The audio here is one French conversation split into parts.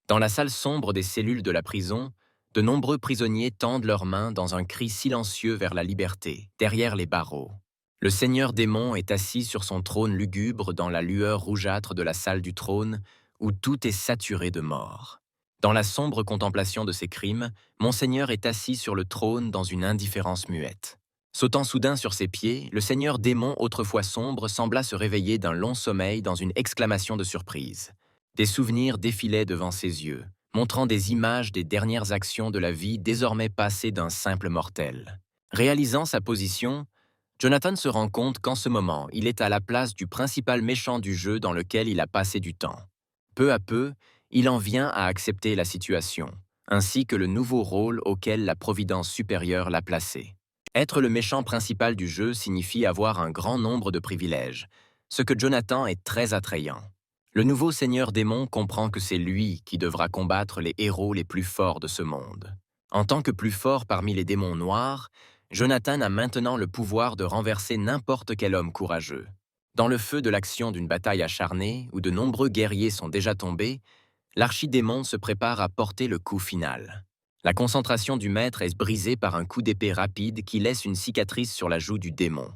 Dans la salle sombre des cellules de la prison, de nombreux prisonniers tendent leurs mains dans un cri silencieux vers la liberté, derrière les barreaux. Le seigneur démon est assis sur son trône lugubre dans la lueur rougeâtre de la salle du trône, où tout est saturé de mort. Dans la sombre contemplation de ses crimes, Monseigneur est assis sur le trône dans une indifférence muette. Sautant soudain sur ses pieds, le seigneur démon autrefois sombre sembla se réveiller d'un long sommeil dans une exclamation de surprise. Des souvenirs défilaient devant ses yeux, montrant des images des dernières actions de la vie désormais passées d'un simple mortel. Réalisant sa position, Jonathan se rend compte qu'en ce moment, il est à la place du principal méchant du jeu dans lequel il a passé du temps. Peu à peu, il en vient à accepter la situation, ainsi que le nouveau rôle auquel la Providence supérieure l'a placé. Être le méchant principal du jeu signifie avoir un grand nombre de privilèges, ce que Jonathan est très attrayant. Le nouveau seigneur démon comprend que c'est lui qui devra combattre les héros les plus forts de ce monde. En tant que plus fort parmi les démons noirs, Jonathan a maintenant le pouvoir de renverser n'importe quel homme courageux. Dans le feu de l'action d'une bataille acharnée, où de nombreux guerriers sont déjà tombés, l'archidémon se prépare à porter le coup final. La concentration du maître est brisée par un coup d'épée rapide qui laisse une cicatrice sur la joue du démon.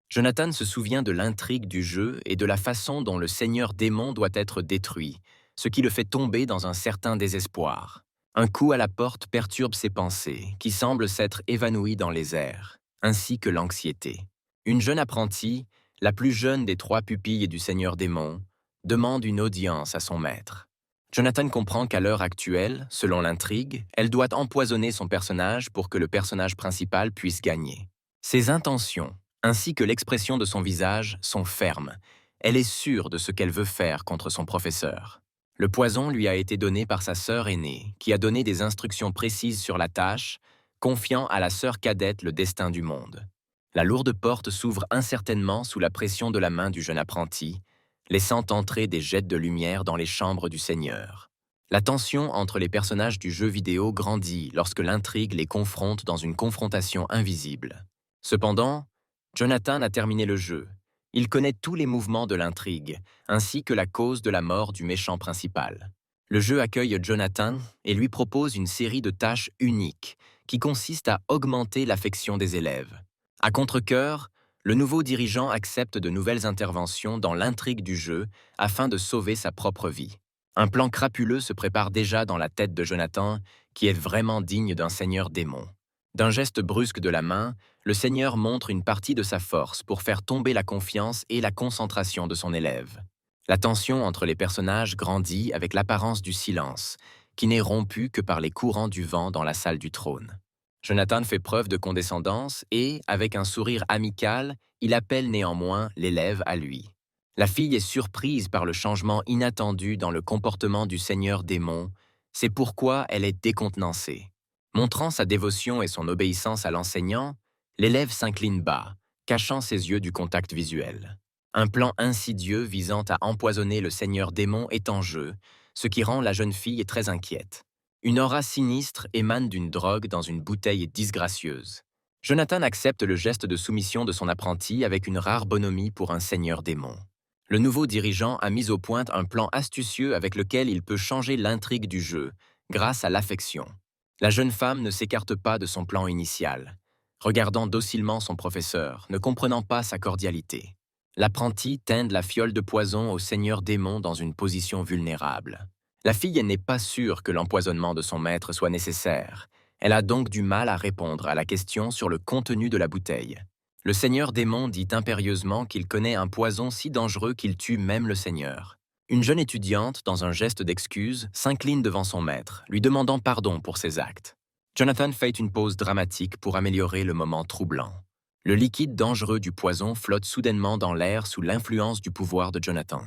Jonathan se souvient de l'intrigue du jeu et de la façon dont le seigneur démon doit être détruit, ce qui le fait tomber dans un certain désespoir. Un coup à la porte perturbe ses pensées, qui semblent s'être évanouies dans les airs, ainsi que l'anxiété. Une jeune apprentie, la plus jeune des trois pupilles du seigneur démon, demande une audience à son maître. Jonathan comprend qu'à l'heure actuelle, selon l'intrigue, elle doit empoisonner son personnage pour que le personnage principal puisse gagner. Ses intentions, ainsi que l'expression de son visage, sont fermes. Elle est sûre de ce qu'elle veut faire contre son professeur. Le poison lui a été donné par sa sœur aînée, qui a donné des instructions précises sur la tâche, confiant à la sœur cadette le destin du monde. La lourde porte s'ouvre incertainement sous la pression de la main du jeune apprenti, laissant entrer des jets de lumière dans les chambres du Seigneur. La tension entre les personnages du jeu vidéo grandit lorsque l'intrigue les confronte dans une confrontation invisible. Cependant, Jonathan a terminé le jeu. Il connaît tous les mouvements de l'intrigue, ainsi que la cause de la mort du méchant principal. Le jeu accueille Jonathan et lui propose une série de tâches uniques qui consistent à augmenter l'affection des élèves. À contre-cœur, le nouveau dirigeant accepte de nouvelles interventions dans l'intrigue du jeu afin de sauver sa propre vie. Un plan crapuleux se prépare déjà dans la tête de Jonathan, qui est vraiment digne d'un seigneur démon. D'un geste brusque de la main, le seigneur montre une partie de sa force pour faire tomber la confiance et la concentration de son élève. La tension entre les personnages grandit avec l'apparence du silence, qui n'est rompu que par les courants du vent dans la salle du trône. Jonathan fait preuve de condescendance et, avec un sourire amical, il appelle néanmoins l'élève à lui. La fille est surprise par le changement inattendu dans le comportement du seigneur démon, c'est pourquoi elle est décontenancée. Montrant sa dévotion et son obéissance à l'enseignant, l'élève s'incline bas, cachant ses yeux du contact visuel. Un plan insidieux visant à empoisonner le seigneur démon est en jeu, ce qui rend la jeune fille très inquiète. Une aura sinistre émane d'une drogue dans une bouteille disgracieuse. Jonathan accepte le geste de soumission de son apprenti avec une rare bonhomie pour un seigneur démon. Le nouveau dirigeant a mis au point un plan astucieux avec lequel il peut changer l'intrigue du jeu, grâce à l'affection. La jeune femme ne s'écarte pas de son plan initial, regardant docilement son professeur, ne comprenant pas sa cordialité. L'apprenti teinte la fiole de poison au seigneur démon dans une position vulnérable. La fille n'est pas sûre que l'empoisonnement de son maître soit nécessaire. Elle a donc du mal à répondre à la question sur le contenu de la bouteille. Le seigneur démon dit impérieusement qu'il connaît un poison si dangereux qu'il tue même le seigneur. Une jeune étudiante, dans un geste d'excuse, s'incline devant son maître, lui demandant pardon pour ses actes. Jonathan fait une pause dramatique pour améliorer le moment troublant. Le liquide dangereux du poison flotte soudainement dans l'air sous l'influence du pouvoir de Jonathan.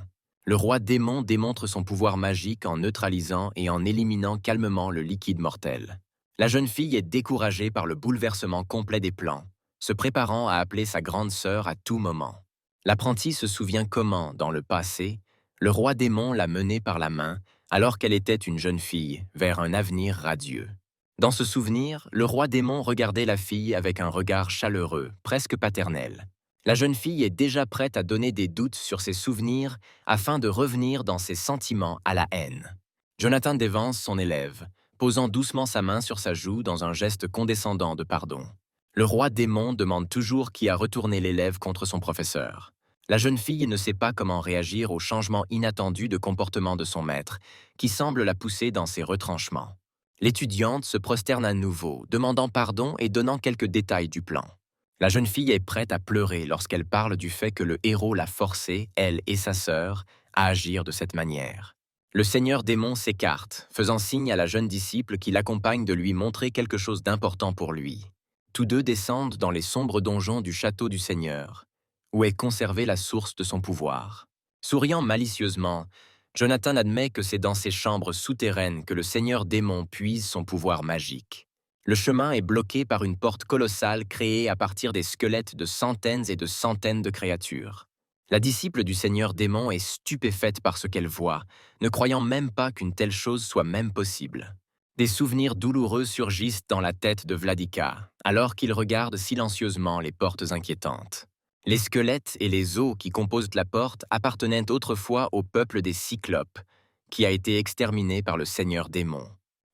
Le roi démon démontre son pouvoir magique en neutralisant et en éliminant calmement le liquide mortel. La jeune fille est découragée par le bouleversement complet des plans, se préparant à appeler sa grande sœur à tout moment. L'apprenti se souvient comment, dans le passé, le roi démon l'a menée par la main, alors qu'elle était une jeune fille, vers un avenir radieux. Dans ce souvenir, le roi démon regardait la fille avec un regard chaleureux, presque paternel. La jeune fille est déjà prête à donner des doutes sur ses souvenirs afin de revenir dans ses sentiments à la haine. Jonathan dévance son élève, posant doucement sa main sur sa joue dans un geste condescendant de pardon. Le roi démon demande toujours qui a retourné l'élève contre son professeur. La jeune fille ne sait pas comment réagir au changement inattendu de comportement de son maître, qui semble la pousser dans ses retranchements. L'étudiante se prosterne à nouveau, demandant pardon et donnant quelques détails du plan. La jeune fille est prête à pleurer lorsqu'elle parle du fait que le héros l'a forcée, elle et sa sœur, à agir de cette manière. Le seigneur démon s'écarte, faisant signe à la jeune disciple qui l'accompagne de lui montrer quelque chose d'important pour lui. Tous deux descendent dans les sombres donjons du château du seigneur, où est conservée la source de son pouvoir. Souriant malicieusement, Jonathan admet que c'est dans ces chambres souterraines que le seigneur démon puise son pouvoir magique. Le chemin est bloqué par une porte colossale créée à partir des squelettes de centaines et de centaines de créatures. La disciple du seigneur démon est stupéfaite par ce qu'elle voit, ne croyant même pas qu'une telle chose soit même possible. Des souvenirs douloureux surgissent dans la tête de Vladika, alors qu'il regarde silencieusement les portes inquiétantes. Les squelettes et les os qui composent la porte appartenaient autrefois au peuple des Cyclopes, qui a été exterminé par le seigneur démon.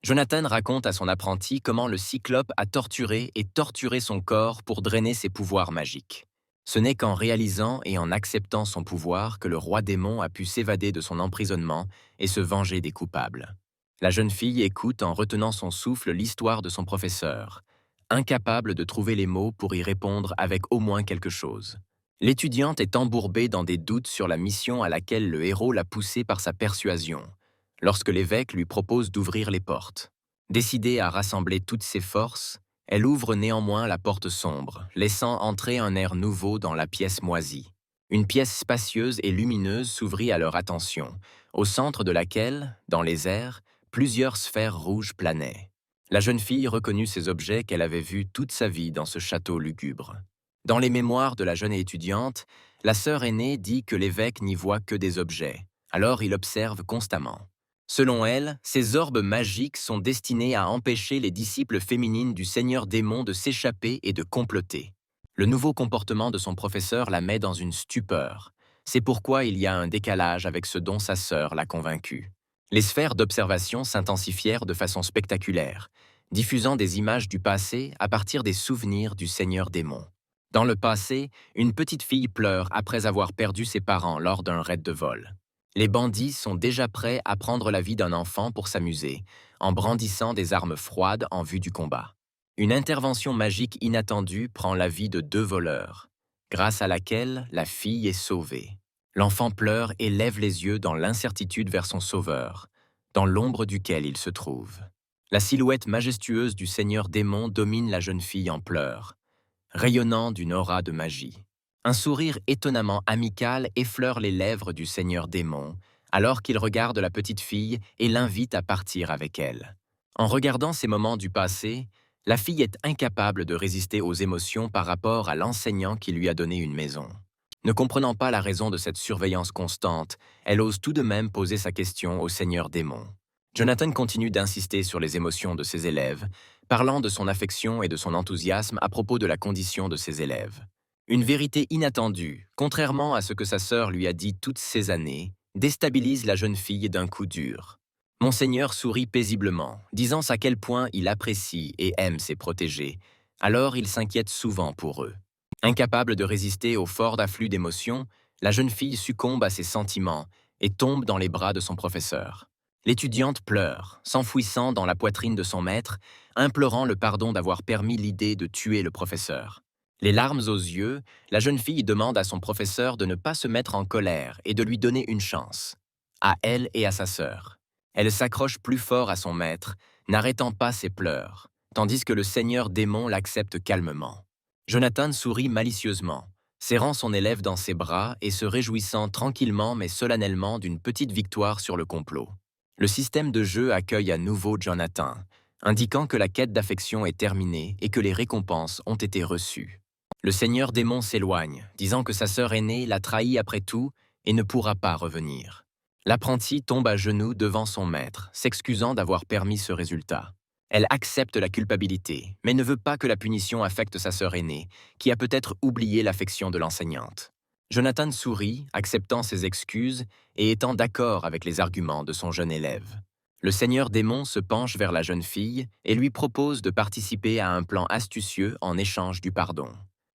Jonathan raconte à son apprenti comment le Cyclope a torturé et torturé son corps pour drainer ses pouvoirs magiques. Ce n'est qu'en réalisant et en acceptant son pouvoir que le roi démon a pu s'évader de son emprisonnement et se venger des coupables. La jeune fille écoute en retenant son souffle l'histoire de son professeur, incapable de trouver les mots pour y répondre avec au moins quelque chose. L'étudiante est embourbée dans des doutes sur la mission à laquelle le héros l'a poussée par sa persuasion, lorsque l'évêque lui propose d'ouvrir les portes. Décidée à rassembler toutes ses forces, elle ouvre néanmoins la porte sombre, laissant entrer un air nouveau dans la pièce moisie. Une pièce spacieuse et lumineuse s'ouvrit à leur attention, au centre de laquelle, dans les airs, plusieurs sphères rouges planaient. La jeune fille reconnut ces objets qu'elle avait vus toute sa vie dans ce château lugubre. Dans les mémoires de la jeune étudiante, la sœur aînée dit que l'évêque n'y voit que des objets, alors il observe constamment. Selon elle, ces orbes magiques sont destinés à empêcher les disciples féminines du seigneur démon de s'échapper et de comploter. Le nouveau comportement de son professeur la met dans une stupeur. C'est pourquoi il y a un décalage avec ce dont sa sœur l'a convaincue. Les sphères d'observation s'intensifièrent de façon spectaculaire, diffusant des images du passé à partir des souvenirs du seigneur démon. Dans le passé, une petite fille pleure après avoir perdu ses parents lors d'un raid de vol. Les bandits sont déjà prêts à prendre la vie d'un enfant pour s'amuser, en brandissant des armes froides en vue du combat. Une intervention magique inattendue prend la vie de 2 voleurs, grâce à laquelle la fille est sauvée. L'enfant pleure et lève les yeux dans l'incertitude vers son sauveur, dans l'ombre duquel il se trouve. La silhouette majestueuse du seigneur démon domine la jeune fille en pleurs, rayonnant d'une aura de magie. Un sourire étonnamment amical effleure les lèvres du seigneur démon, alors qu'il regarde la petite fille et l'invite à partir avec elle. En regardant ces moments du passé, la fille est incapable de résister aux émotions par rapport à l'enseignant qui lui a donné une maison. Ne comprenant pas la raison de cette surveillance constante, elle ose tout de même poser sa question au seigneur démon. Jonathan continue d'insister sur les émotions de ses élèves, parlant de son affection et de son enthousiasme à propos de la condition de ses élèves. Une vérité inattendue, contrairement à ce que sa sœur lui a dit toutes ces années, déstabilise la jeune fille d'un coup dur. Monseigneur sourit paisiblement, disant à quel point il apprécie et aime ses protégés, alors il s'inquiète souvent pour eux. Incapable de résister au fort afflux d'émotions, la jeune fille succombe à ses sentiments et tombe dans les bras de son professeur. L'étudiante pleure, s'enfouissant dans la poitrine de son maître, implorant le pardon d'avoir permis l'idée de tuer le professeur. Les larmes aux yeux, la jeune fille demande à son professeur de ne pas se mettre en colère et de lui donner une chance, à elle et à sa sœur. Elle s'accroche plus fort à son maître, n'arrêtant pas ses pleurs, tandis que le seigneur démon l'accepte calmement. Jonathan sourit malicieusement, serrant son élève dans ses bras et se réjouissant tranquillement mais solennellement d'une petite victoire sur le complot. Le système de jeu accueille à nouveau Jonathan, indiquant que la quête d'affection est terminée et que les récompenses ont été reçues. Le seigneur démon s'éloigne, disant que sa sœur aînée l'a trahi après tout et ne pourra pas revenir. L'apprenti tombe à genoux devant son maître, s'excusant d'avoir permis ce résultat. Elle accepte la culpabilité, mais ne veut pas que la punition affecte sa sœur aînée, qui a peut-être oublié l'affection de l'enseignante. Jonathan sourit, acceptant ses excuses et étant d'accord avec les arguments de son jeune élève. Le seigneur démon se penche vers la jeune fille et lui propose de participer à un plan astucieux en échange du pardon.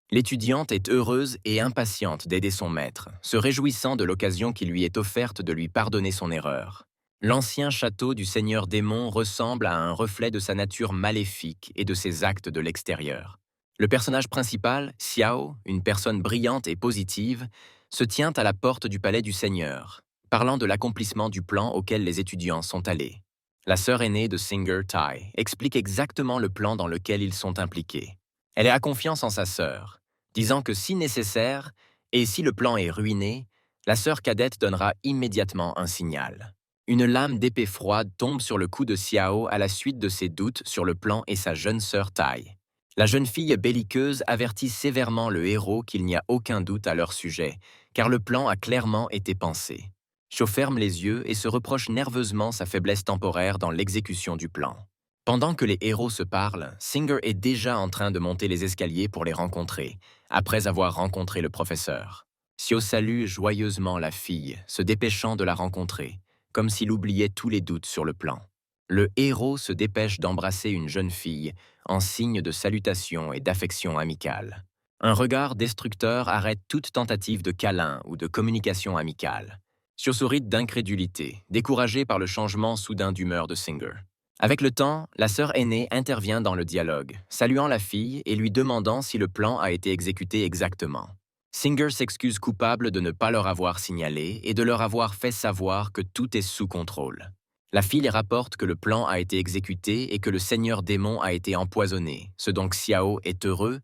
L'étudiante est heureuse et impatiente d'aider son maître, se réjouissant de l'occasion qui lui est offerte de lui pardonner son erreur. L'ancien château du seigneur démon ressemble à un reflet de sa nature maléfique et de ses actes de l'extérieur. Le personnage principal, Xiao, une personne brillante et positive, se tient à la porte du palais du seigneur, parlant de l'accomplissement du plan auquel les étudiants sont allés. La sœur aînée de Singer, Tai, explique exactement le plan dans lequel ils sont impliqués. Elle a confiance en sa sœur, disant que si nécessaire, et si le plan est ruiné, la sœur cadette donnera immédiatement un signal. Une lame d'épée froide tombe sur le cou de Xiao à la suite de ses doutes sur le plan et sa jeune sœur Tai. La jeune fille belliqueuse avertit sévèrement le héros qu'il n'y a aucun doute à leur sujet, car le plan a clairement été pensé. Cho ferme les yeux et se reproche nerveusement sa faiblesse temporaire dans l'exécution du plan. Pendant que les héros se parlent, Singer est déjà en train de monter les escaliers pour les rencontrer, après avoir rencontré le professeur. Xiao salue joyeusement la fille, se dépêchant de la rencontrer, comme s'il oubliait tous les doutes sur le plan. Le héros se dépêche d'embrasser une jeune fille, en signe de salutation et d'affection amicale. Un regard destructeur arrête toute tentative de câlin ou de communication amicale. Xiao sourit d'incrédulité, découragé par le changement soudain d'humeur de Singer. Avec le temps, la sœur aînée intervient dans le dialogue, saluant la fille et lui demandant si le plan a été exécuté exactement. Singer s'excuse coupable de ne pas leur avoir signalé et de leur avoir fait savoir que tout est sous contrôle. La fille rapporte que le plan a été exécuté et que le seigneur démon a été empoisonné, ce dont Xiao est heureux,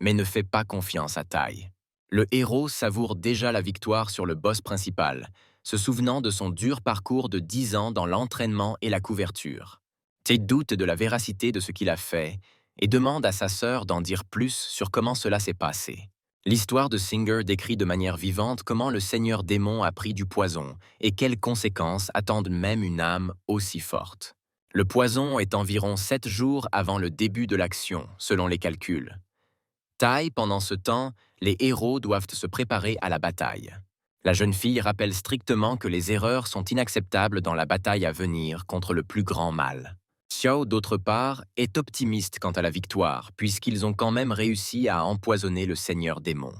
mais ne fait pas confiance à Tai. Le héros savoure déjà la victoire sur le boss principal, se souvenant de son dur parcours de 10 ans dans l'entraînement et la couverture. Tai doute de la véracité de ce qu'il a fait et demande à sa sœur d'en dire plus sur comment cela s'est passé. L'histoire de Singer décrit de manière vivante comment le seigneur démon a pris du poison et quelles conséquences attendent même une âme aussi forte. Le poison est environ 7 jours avant le début de l'action, selon les calculs. Tai, pendant ce temps, les héros doivent se préparer à la bataille. La jeune fille rappelle strictement que les erreurs sont inacceptables dans la bataille à venir contre le plus grand mal. Xiao, d'autre part, est optimiste quant à la victoire, puisqu'ils ont quand même réussi à empoisonner le seigneur démon.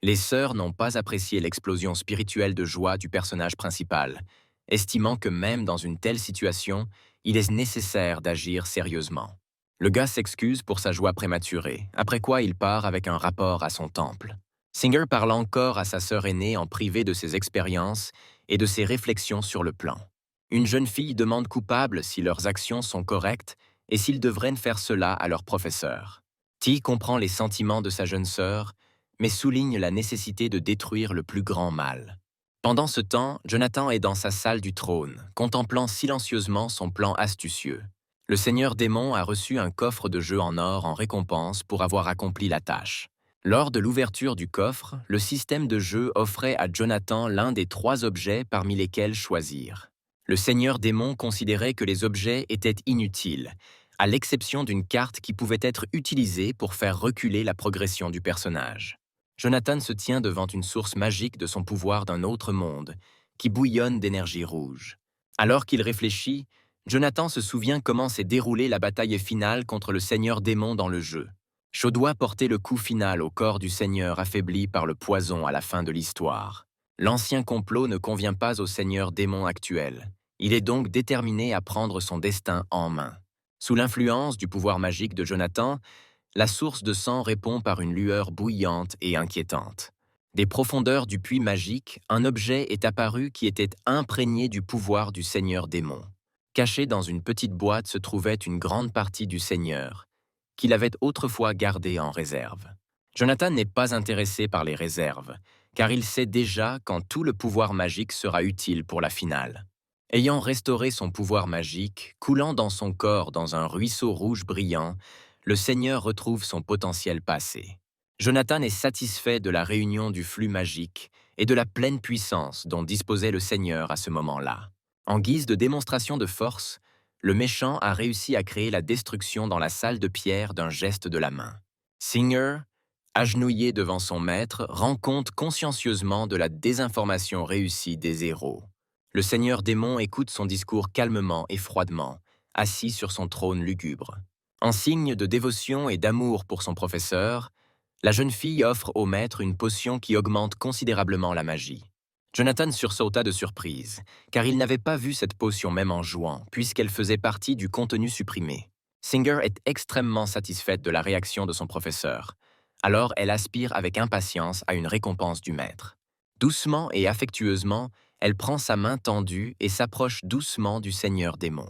Les sœurs n'ont pas apprécié l'explosion spirituelle de joie du personnage principal, estimant que même dans une telle situation, il est nécessaire d'agir sérieusement. Le gars s'excuse pour sa joie prématurée, après quoi il part avec un rapport à son temple. Singer parle encore à sa sœur aînée en privé de ses expériences et de ses réflexions sur le plan. Une jeune fille demande coupable si leurs actions sont correctes et s'ils devraient faire cela à leur professeur. Ti comprend les sentiments de sa jeune sœur, mais souligne la nécessité de détruire le plus grand mal. Pendant ce temps, Jonathan est dans sa salle du trône, contemplant silencieusement son plan astucieux. Le seigneur démon a reçu un coffre de jeu en or en récompense pour avoir accompli la tâche. Lors de l'ouverture du coffre, le système de jeu offrait à Jonathan l'un des 3 objets parmi lesquels choisir. Le seigneur démon considérait que les objets étaient inutiles, à l'exception d'une carte qui pouvait être utilisée pour faire reculer la progression du personnage. Jonathan se tient devant une source magique de son pouvoir d'un autre monde, qui bouillonne d'énergie rouge. Alors qu'il réfléchit, Jonathan se souvient comment s'est déroulée la bataille finale contre le seigneur démon dans le jeu. Cho doit porter le coup final au corps du seigneur affaibli par le poison à la fin de l'histoire. L'ancien complot ne convient pas au seigneur démon actuel. Il est donc déterminé à prendre son destin en main. Sous l'influence du pouvoir magique de Jonathan, la source de sang répond par une lueur bouillante et inquiétante. Des profondeurs du puits magique, un objet est apparu qui était imprégné du pouvoir du seigneur démon. Caché dans une petite boîte se trouvait une grande partie du seigneur, qu'il avait autrefois gardé en réserve. Jonathan n'est pas intéressé par les réserves, car il sait déjà quand tout le pouvoir magique sera utile pour la finale. Ayant restauré son pouvoir magique, coulant dans son corps dans un ruisseau rouge brillant, le seigneur retrouve son potentiel passé. Jonathan est satisfait de la réunion du flux magique et de la pleine puissance dont disposait le seigneur à ce moment-là. En guise de démonstration de force, le méchant a réussi à créer la destruction dans la salle de pierre d'un geste de la main. Singer, agenouillé devant son maître, rend compte consciencieusement de la désinformation réussie des héros. Le seigneur démon écoute son discours calmement et froidement, assis sur son trône lugubre. En signe de dévotion et d'amour pour son professeur, la jeune fille offre au maître une potion qui augmente considérablement la magie. Jonathan sursauta de surprise, car il n'avait pas vu cette potion même en jouant, puisqu'elle faisait partie du contenu supprimé. Singer est extrêmement satisfaite de la réaction de son professeur. Alors elle aspire avec impatience à une récompense du maître. Doucement et affectueusement, elle prend sa main tendue et s'approche doucement du seigneur démon.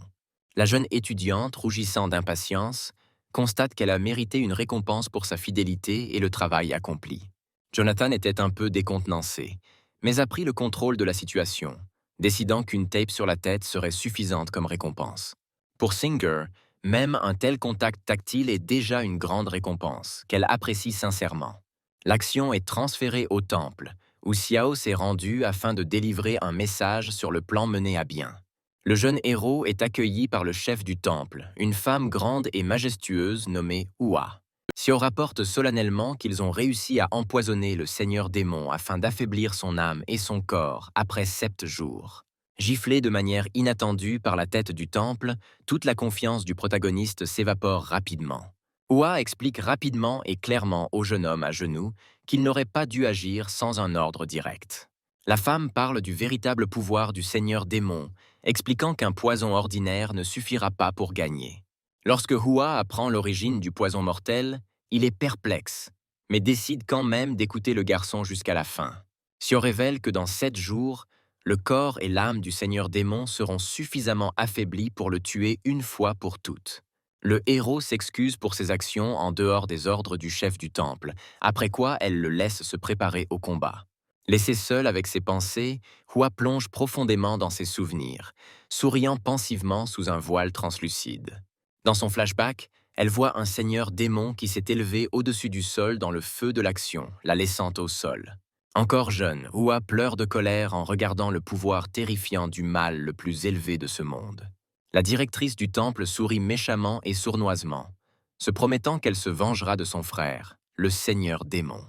La jeune étudiante, rougissant d'impatience, constate qu'elle a mérité une récompense pour sa fidélité et le travail accompli. Jonathan était un peu décontenancé, mais a pris le contrôle de la situation, décidant qu'une tape sur la tête serait suffisante comme récompense. Pour Singer, même un tel contact tactile est déjà une grande récompense, qu'elle apprécie sincèrement. L'action est transférée au temple, où Xiao s'est rendu afin de délivrer un message sur le plan mené à bien. Le jeune héros est accueilli par le chef du temple, une femme grande et majestueuse nommée Hua. Xiao rapporte solennellement qu'ils ont réussi à empoisonner le seigneur démon afin d'affaiblir son âme et son corps après 7 jours. Giflé de manière inattendue par la tête du temple, toute la confiance du protagoniste s'évapore rapidement. Hua explique rapidement et clairement au jeune homme à genoux qu'il n'aurait pas dû agir sans un ordre direct. La femme parle du véritable pouvoir du seigneur démon, expliquant qu'un poison ordinaire ne suffira pas pour gagner. Lorsque Hua apprend l'origine du poison mortel, il est perplexe, mais décide quand même d'écouter le garçon jusqu'à la fin. Xiao révèle que dans 7 jours, le corps et l'âme du seigneur démon seront suffisamment affaiblis pour le tuer une fois pour toutes. Le héros s'excuse pour ses actions en dehors des ordres du chef du temple, après quoi elle le laisse se préparer au combat. Laissé seul avec ses pensées, Hua plonge profondément dans ses souvenirs, souriant pensivement sous un voile translucide. Dans son flashback, elle voit un seigneur démon qui s'est élevé au-dessus du sol dans le feu de l'action, la laissant au sol. Encore jeune, Hua pleure de colère en regardant le pouvoir terrifiant du mal le plus élevé de ce monde. La directrice du temple sourit méchamment et sournoisement, se promettant qu'elle se vengera de son frère, le seigneur démon.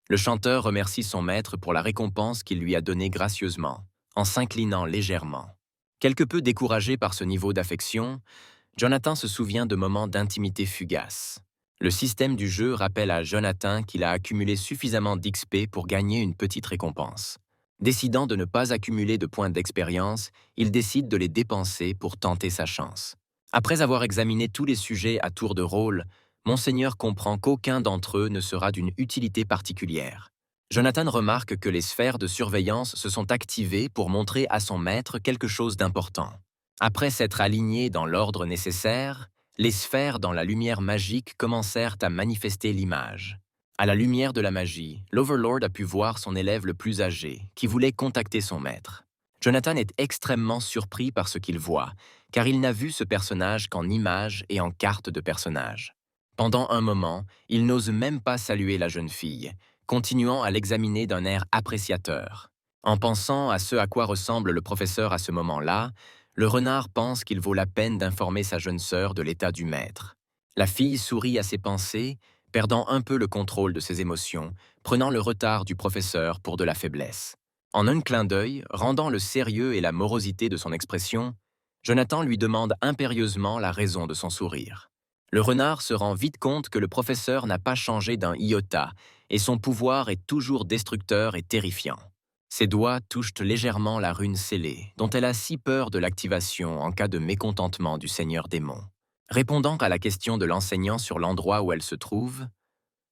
Le chanteur remercie son maître pour la récompense qu'il lui a donnée gracieusement, en s'inclinant légèrement. Quelque peu découragé par ce niveau d'affection, Jonathan se souvient de moments d'intimité fugaces. Le système du jeu rappelle à Jonathan qu'il a accumulé suffisamment d'XP pour gagner une petite récompense. Décidant de ne pas accumuler de points d'expérience, il décide de les dépenser pour tenter sa chance. Après avoir examiné tous les sujets à tour de rôle, Monseigneur comprend qu'aucun d'entre eux ne sera d'une utilité particulière. Jonathan remarque que les sphères de surveillance se sont activées pour montrer à son maître quelque chose d'important. Après s'être alignées dans l'ordre nécessaire, les sphères dans la lumière magique commencèrent à manifester l'image. À la lumière de la magie, l'Overlord a pu voir son élève le plus âgé, qui voulait contacter son maître. Jonathan est extrêmement surpris par ce qu'il voit, car il n'a vu ce personnage qu'en image et en carte de personnage. Pendant un moment, il n'ose même pas saluer la jeune fille, continuant à l'examiner d'un air appréciateur. En pensant à ce à quoi ressemble le professeur à ce moment-là, le renard pense qu'il vaut la peine d'informer sa jeune sœur de l'état du maître. La fille sourit à ses pensées, perdant un peu le contrôle de ses émotions, prenant le retard du professeur pour de la faiblesse. En un clin d'œil, rendant le sérieux et la morosité de son expression, Jonathan lui demande impérieusement la raison de son sourire. Le renard se rend vite compte que le professeur n'a pas changé d'un iota, et son pouvoir est toujours destructeur et terrifiant. Ses doigts touchent légèrement la rune scellée, dont elle a si peur de l'activation en cas de mécontentement du seigneur démon. Répondant à la question de l'enseignant sur l'endroit où elle se trouve,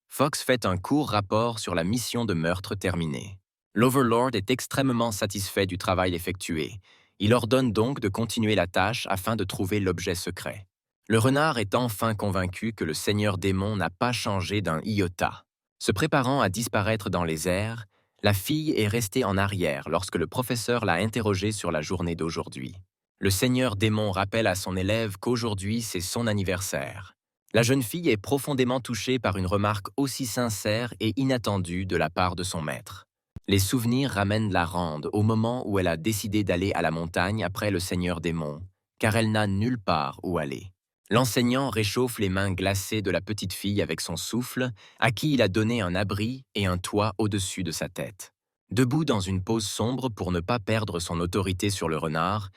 Fox fait un court rapport sur la mission de meurtre terminée. L'Overlord est extrêmement satisfait du travail effectué. Il ordonne donc de continuer la tâche afin de trouver l'objet secret. Le renard est enfin convaincu que le seigneur démon n'a pas changé d'un iota. Se préparant à disparaître dans les airs, la fille est restée en arrière lorsque le professeur l'a interrogée sur la journée d'aujourd'hui. Le seigneur démon rappelle à son élève qu'aujourd'hui c'est son anniversaire. La jeune fille est profondément touchée par une remarque aussi sincère et inattendue de la part de son maître. Les souvenirs ramènent la Rande au moment où elle a décidé d'aller à la montagne après le seigneur démon, car elle n'a nulle part où aller. L'enseignant réchauffe les mains glacées de la petite fille avec son souffle, à qui il a donné un abri et un toit au-dessus de sa tête. Debout dans une pose sombre pour ne pas perdre son autorité sur le renard,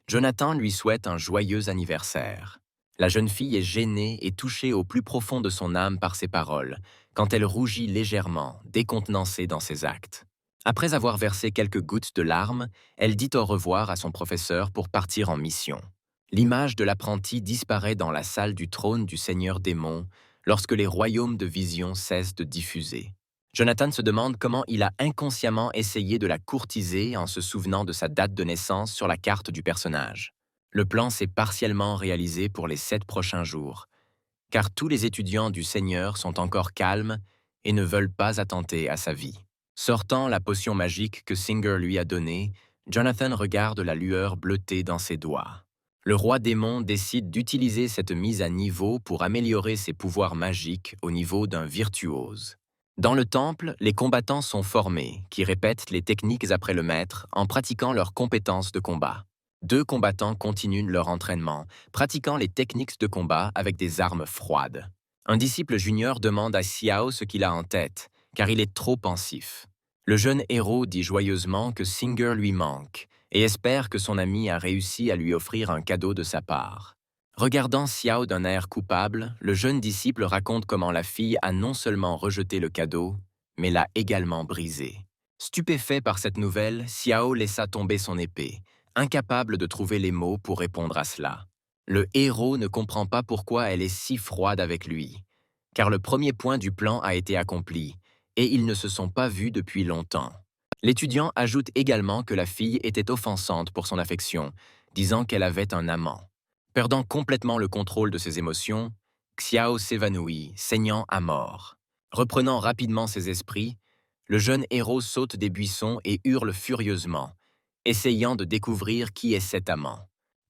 Jonathan lui souhaite un joyeux anniversaire. La jeune fille est gênée et touchée au plus profond de son âme par ses paroles, quand elle rougit légèrement, décontenancée dans ses actes. Après avoir versé quelques gouttes de larmes, elle dit au revoir à son professeur pour partir en mission. L'image de l'apprenti disparaît dans la salle du trône du Seigneur Démon lorsque les royaumes de vision cessent de diffuser. Jonathan se demande comment il a inconsciemment essayé de la courtiser en se souvenant de sa date de naissance sur la carte du personnage. Le plan s'est partiellement réalisé pour les 7 prochains jours, car tous les étudiants du Seigneur sont encore calmes et ne veulent pas attenter à sa vie. Sortant la potion magique que Singer lui a donnée, Jonathan regarde la lueur bleutée dans ses doigts. Le roi démon décide d'utiliser cette mise à niveau pour améliorer ses pouvoirs magiques au niveau d'un virtuose. Dans le temple, les combattants sont formés, qui répètent les techniques après le maître en pratiquant leurs compétences de combat. 2 combattants continuent leur entraînement, pratiquant les techniques de combat avec des armes froides. Un disciple junior demande à Xiao ce qu'il a en tête, car il est trop pensif. Le jeune héros dit joyeusement que Singer lui manque et espère que son ami a réussi à lui offrir un cadeau de sa part. Regardant Xiao d'un air coupable, le jeune disciple raconte comment la fille a non seulement rejeté le cadeau, mais l'a également brisé. Stupéfait par cette nouvelle, Xiao laissa tomber son épée, incapable de trouver les mots pour répondre à cela. Le héros ne comprend pas pourquoi elle est si froide avec lui, car le premier point du plan a été accompli, et ils ne se sont pas vus depuis longtemps. L'étudiant ajoute également que la fille était offensante pour son affection, disant qu'elle avait un amant. Perdant complètement le contrôle de ses émotions, Xiao s'évanouit, saignant à mort. Reprenant rapidement ses esprits, le jeune héros saute des buissons et hurle furieusement, essayant de découvrir qui est cet amant.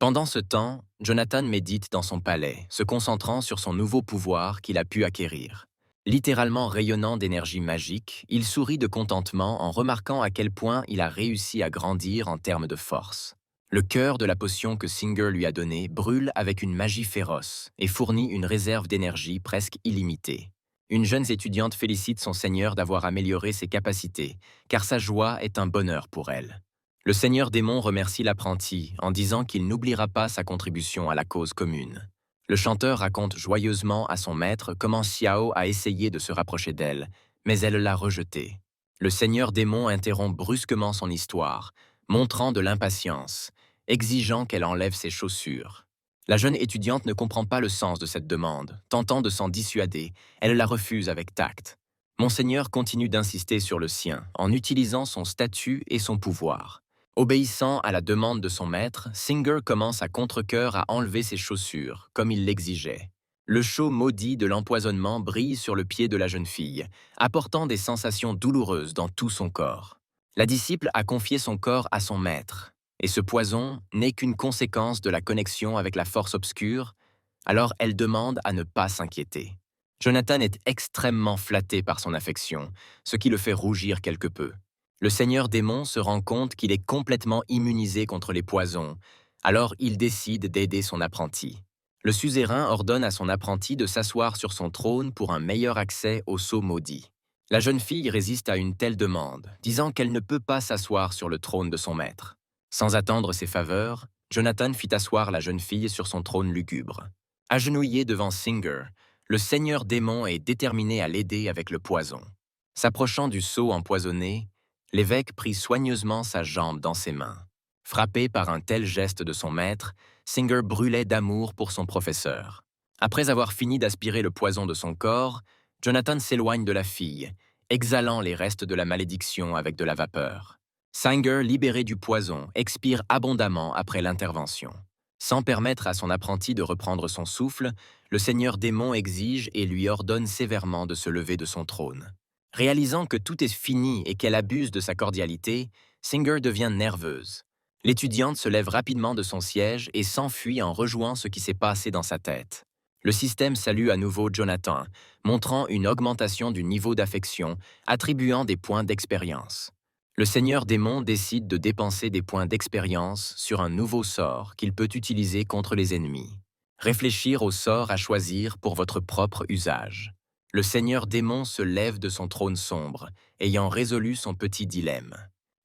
Pendant ce temps, Jonathan médite dans son palais, se concentrant sur son nouveau pouvoir qu'il a pu acquérir. Littéralement rayonnant d'énergie magique, il sourit de contentement en remarquant à quel point il a réussi à grandir en termes de force. Le cœur de la potion que Singer lui a donnée brûle avec une magie féroce et fournit une réserve d'énergie presque illimitée. Une jeune étudiante félicite son seigneur d'avoir amélioré ses capacités, car sa joie est un bonheur pour elle. Le Seigneur Démon remercie l'apprenti en disant qu'il n'oubliera pas sa contribution à la cause commune. Le chanteur raconte joyeusement à son maître comment Xiao a essayé de se rapprocher d'elle, mais elle l'a rejeté. Le Seigneur Démon interrompt brusquement son histoire, montrant de l'impatience, exigeant qu'elle enlève ses chaussures. La jeune étudiante ne comprend pas le sens de cette demande, tentant de s'en dissuader, elle la refuse avec tact. Monseigneur continue d'insister sur le sien, en utilisant son statut et son pouvoir. Obéissant à la demande de son maître, Singer commence à contre-cœur à enlever ses chaussures, comme il l'exigeait. Le chaud maudit de l'empoisonnement brille sur le pied de la jeune fille, apportant des sensations douloureuses dans tout son corps. La disciple a confié son corps à son maître, et ce poison n'est qu'une conséquence de la connexion avec la force obscure, alors elle demande à ne pas s'inquiéter. Jonathan est extrêmement flatté par son affection, ce qui le fait rougir quelque peu. Le Seigneur Démon se rend compte qu'il est complètement immunisé contre les poisons, alors il décide d'aider son apprenti. Le suzerain ordonne à son apprenti de s'asseoir sur son trône pour un meilleur accès au sceau maudit. La jeune fille résiste à une telle demande, disant qu'elle ne peut pas s'asseoir sur le trône de son maître. Sans attendre ses faveurs, Jonathan fit asseoir la jeune fille sur son trône lugubre. Agenouillé devant Singer, le Seigneur Démon est déterminé à l'aider avec le poison. S'approchant du seau empoisonné, l'évêque prit soigneusement sa jambe dans ses mains. Frappé par un tel geste de son maître, Singer brûlait d'amour pour son professeur. Après avoir fini d'aspirer le poison de son corps, Jonathan s'éloigne de la fille, exhalant les restes de la malédiction avec de la vapeur. Singer, libéré du poison, expire abondamment après l'intervention. Sans permettre à son apprenti de reprendre son souffle, le Seigneur Démon exige et lui ordonne sévèrement de se lever de son trône. Réalisant que tout est fini et qu'elle abuse de sa cordialité, Singer devient nerveuse. L'étudiante se lève rapidement de son siège et s'enfuit en rejouant ce qui s'est passé dans sa tête. Le système salue à nouveau Jonathan, montrant une augmentation du niveau d'affection, attribuant des points d'expérience. Le Seigneur Démon décide de dépenser des points d'expérience sur un nouveau sort qu'il peut utiliser contre les ennemis. Réfléchir au sort à choisir pour votre propre usage. Le seigneur démon se lève de son trône sombre, ayant résolu son petit dilemme.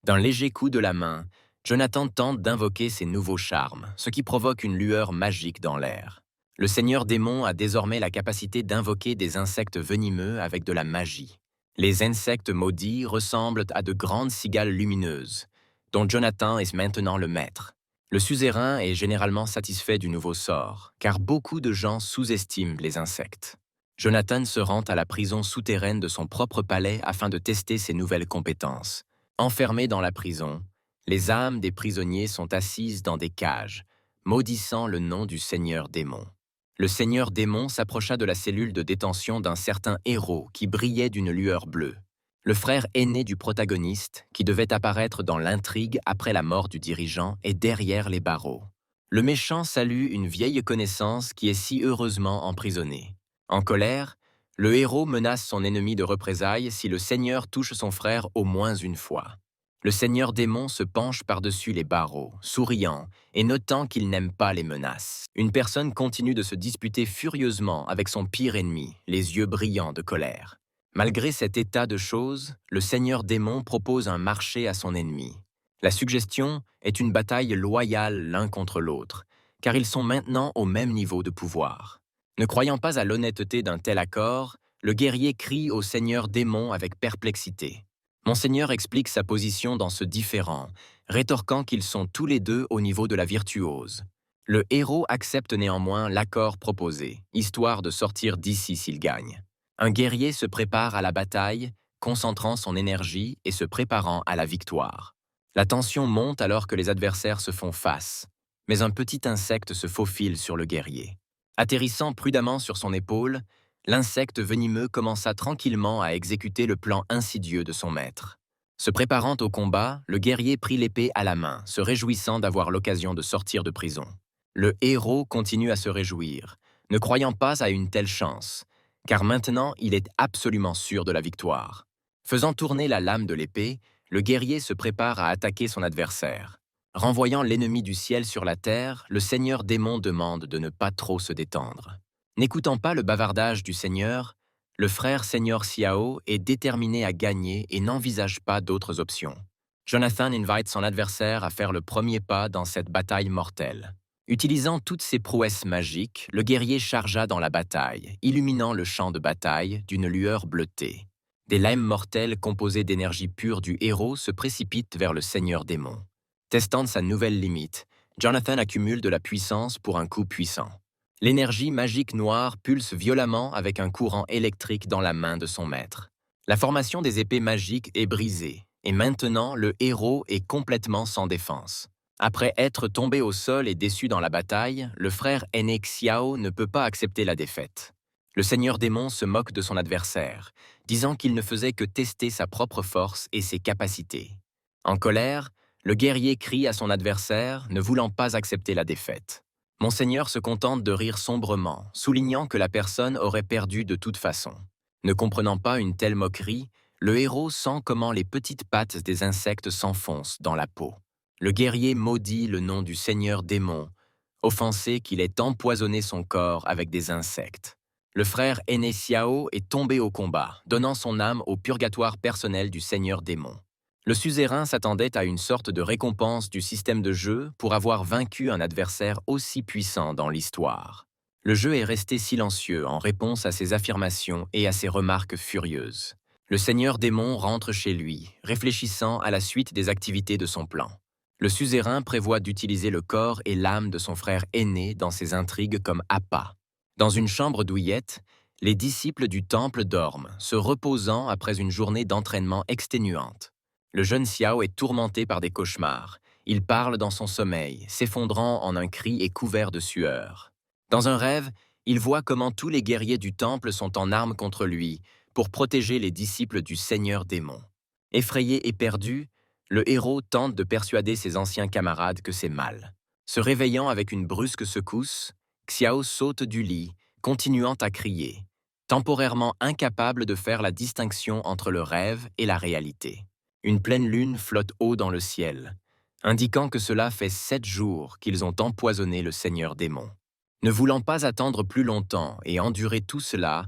D'un léger coup de la main, Jonathan tente d'invoquer ses nouveaux charmes, ce qui provoque une lueur magique dans l'air. Le seigneur démon a désormais la capacité d'invoquer des insectes venimeux avec de la magie. Les insectes maudits ressemblent à de grandes cigales lumineuses, dont Jonathan est maintenant le maître. Le suzerain est généralement satisfait du nouveau sort, car beaucoup de gens sous-estiment les insectes. Jonathan se rend à la prison souterraine de son propre palais afin de tester ses nouvelles compétences. Enfermés dans la prison, les âmes des prisonniers sont assises dans des cages, maudissant le nom du seigneur démon. Le seigneur démon s'approcha de la cellule de détention d'un certain héros qui brillait d'une lueur bleue. Le frère aîné du protagoniste, qui devait apparaître dans l'intrigue après la mort du dirigeant, est derrière les barreaux. Le méchant salue une vieille connaissance qui est si heureusement emprisonnée. En colère, le héros menace son ennemi de représailles si le seigneur touche son frère au moins une fois. Le seigneur démon se penche par-dessus les barreaux, souriant et notant qu'il n'aime pas les menaces. Une personne continue de se disputer furieusement avec son pire ennemi, les yeux brillants de colère. Malgré cet état de choses, le seigneur démon propose un marché à son ennemi. La suggestion est une bataille loyale l'un contre l'autre, car ils sont maintenant au même niveau de pouvoir. Ne croyant pas à l'honnêteté d'un tel accord, le guerrier crie au seigneur démon avec perplexité. Monseigneur explique sa position dans ce différend, rétorquant qu'ils sont tous les deux au niveau de la virtuose. Le héros accepte néanmoins l'accord proposé, histoire de sortir d'ici s'il gagne. Un guerrier se prépare à la bataille, concentrant son énergie et se préparant à la victoire. La tension monte alors que les adversaires se font face, mais un petit insecte se faufile sur le guerrier. Atterrissant prudemment sur son épaule, l'insecte venimeux commença tranquillement à exécuter le plan insidieux de son maître. Se préparant au combat, le guerrier prit l'épée à la main, se réjouissant d'avoir l'occasion de sortir de prison. Le héros continue à se réjouir, ne croyant pas à une telle chance, car maintenant il est absolument sûr de la victoire. Faisant tourner la lame de l'épée, le guerrier se prépare à attaquer son adversaire. Renvoyant l'ennemi du ciel sur la terre, le seigneur démon demande de ne pas trop se détendre. N'écoutant pas le bavardage du seigneur, le frère seigneur Xiao est déterminé à gagner et n'envisage pas d'autres options. Jonathan invite son adversaire à faire le premier pas dans cette bataille mortelle. Utilisant toutes ses prouesses magiques, le guerrier chargea dans la bataille, illuminant le champ de bataille d'une lueur bleutée. Des lames mortelles composées d'énergie pure du héros se précipitent vers le seigneur démon. Testant sa nouvelle limite, Jonathan accumule de la puissance pour un coup puissant. L'énergie magique noire pulse violemment avec un courant électrique dans la main de son maître. La formation des épées magiques est brisée, et maintenant le héros est complètement sans défense. Après être tombé au sol et déçu dans la bataille, le frère aîné Xiao ne peut pas accepter la défaite. Le seigneur démon se moque de son adversaire, disant qu'il ne faisait que tester sa propre force et ses capacités. En colère, le guerrier crie à son adversaire, ne voulant pas accepter la défaite. Monseigneur se contente de rire sombrement, soulignant que la personne aurait perdu de toute façon. Ne comprenant pas une telle moquerie, le héros sent comment les petites pattes des insectes s'enfoncent dans la peau. Le guerrier maudit le nom du seigneur démon, offensé qu'il ait empoisonné son corps avec des insectes. Le frère aîné Xiao est tombé au combat, donnant son âme au purgatoire personnel du seigneur démon. Le suzerain s'attendait à une sorte de récompense du système de jeu pour avoir vaincu un adversaire aussi puissant dans l'histoire. Le jeu est resté silencieux en réponse à ses affirmations et à ses remarques furieuses. Le seigneur démon rentre chez lui, réfléchissant à la suite des activités de son plan. Le suzerain prévoit d'utiliser le corps et l'âme de son frère aîné dans ses intrigues comme appât. Dans une chambre douillette, les disciples du temple dorment, se reposant après une journée d'entraînement exténuante. Le jeune Xiao est tourmenté par des cauchemars. Il parle dans son sommeil, s'effondrant en un cri et couvert de sueur. Dans un rêve, il voit comment tous les guerriers du temple sont en armes contre lui pour protéger les disciples du seigneur démon. Effrayé et perdu, le héros tente de persuader ses anciens camarades que c'est mal. Se réveillant avec une brusque secousse, Xiao saute du lit, continuant à crier, temporairement incapable de faire la distinction entre le rêve et la réalité. Une pleine lune flotte haut dans le ciel, indiquant que cela fait 7 jours qu'ils ont empoisonné le seigneur démon. Ne voulant pas attendre plus longtemps et endurer tout cela,